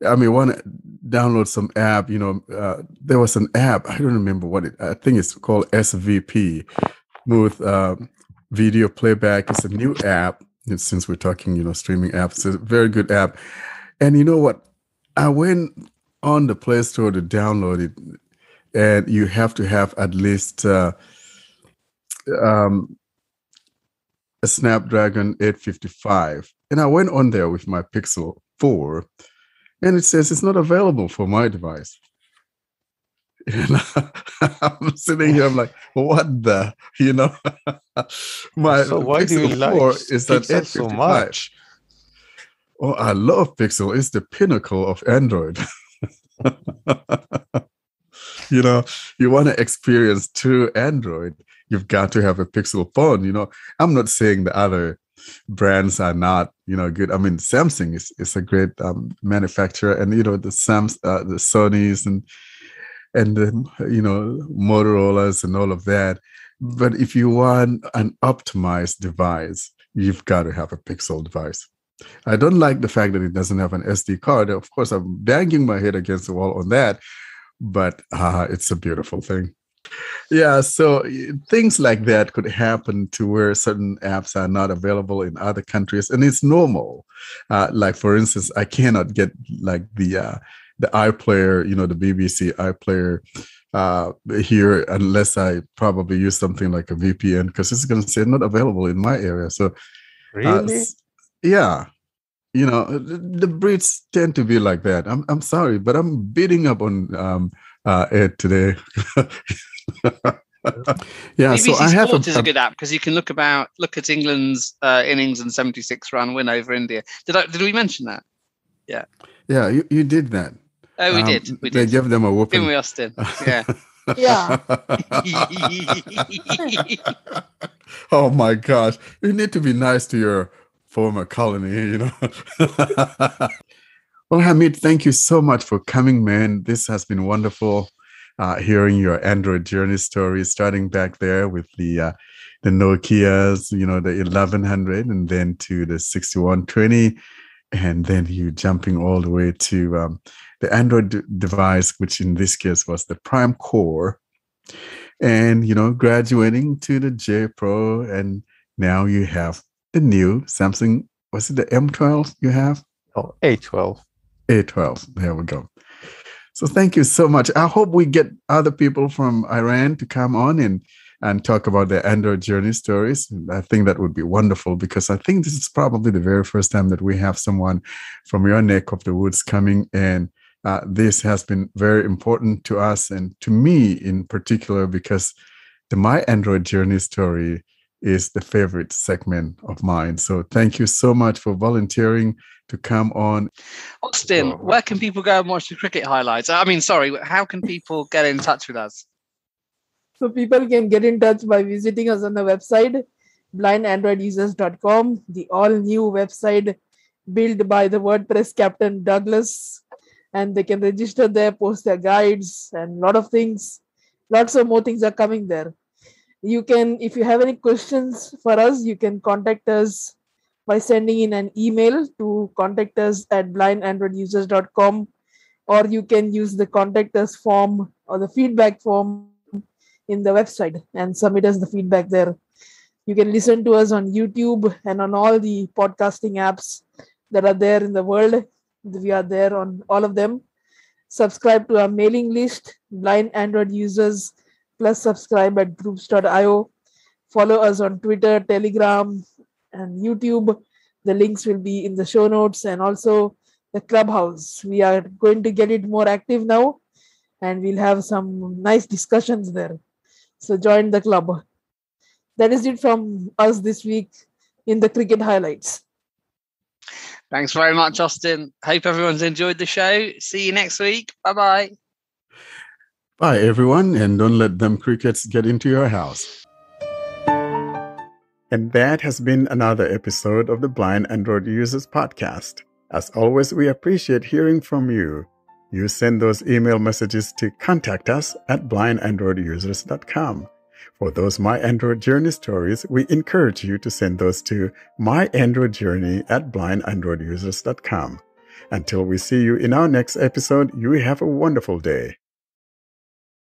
I mean, want to download some app. There was an app. I don't remember what I think it's called SVP, Smooth Video Playback. It's a new app. Since we're talking, streaming apps, it's a very good app. And you know what? I went on the Play Store to download it. And you have to have at least a Snapdragon 855. And I went on there with my Pixel 4, and it says it's not available for my device. And I'm sitting here, I'm like, what the, my so why Pixel do you 4 like is that Pixel so much? Oh, I love Pixel. It's the pinnacle of Android. You want to experience true Android, you've got to have a Pixel phone. I'm not saying the other brands are not, good. I mean, Samsung is a great manufacturer, and the Sonys and the Motorola's and all of that. But if you want an optimized device, you've got to have a Pixel device. I don't like the fact that it doesn't have an SD card. Of course, I'm banging my head against the wall on that. But it's a beautiful thing. Yeah, so things like that could happen to where certain apps are not available in other countries, and it's normal. Like, for instance, I cannot get like the iPlayer, the BBC iPlayer here unless I probably use something like a VPN, because it's going to say not available in my area. So, really, yeah. The Brits tend to be like that. I'm sorry, but I'm beating up on Ed today. Yeah, BBC so I have Sports is a good app because you can look at England's innings and 76-run win over India. Did we mention that? Yeah. Yeah, you did that. Oh, we did. We They did. gave them a whooping. Didn't we, Austin? Yeah. Yeah. Oh my gosh, you need to be nice to your former colony, Well, Hamid, thank you so much for coming, man. This has been wonderful, hearing your Android journey story, starting back there with the Nokias, the 1100, and then to the 6120, and then you jumping all the way to the Android device, which in this case was the Prime Core, and graduating to the J Pro, and now you have the new Samsung. Was it the M12 you have? Oh, A12. A12. There we go. So thank you so much. I hope we get other people from Iran to come on and talk about their Android journey stories. I think that would be wonderful, because I think this is probably the very first time that we have someone from your neck of the woods coming and this has been very important to us and to me in particular, because the My Android Journey story is the favorite segment of mine. So thank you so much for volunteering to come on. Austin, where can people go and watch the cricket highlights? I mean, sorry, how can people get in touch with us? So people can get in touch by visiting us on the website, blindandroidusers.com, the all-new website built by the WordPress captain Douglas. And they can register there, post their guides and a lot of things. Lots of more things are coming there. You can, if you have any questions for us, you can contact us by sending in an email to contact us at blindandroidusers.com, or you can use the contact us form or the feedback form in the website and submit us the feedback there. You can listen to us on YouTube and on all the podcasting apps that are there in the world. We are there on all of them. Subscribe to our mailing list, Blind Android Users, plus subscribe at groups.io. Follow us on Twitter, Telegram, and YouTube. The links will be in the show notes, and also the Clubhouse. We are going to get it more active now, and we'll have some nice discussions there. So join the club. That is it from us this week in the cricket highlights. Thanks very much, Austin. Hope everyone's enjoyed the show. See you next week. Bye-bye. Bye, everyone, and don't let them crickets get into your house. And that has been another episode of the Blind Android Users Podcast. As always, we appreciate hearing from you. You send those email messages to contact us at blindandroidusers.com. For those My Android Journey stories, we encourage you to send those to myandroidjourney@blindandroidusers.com. Until we see you in our next episode, you have a wonderful day.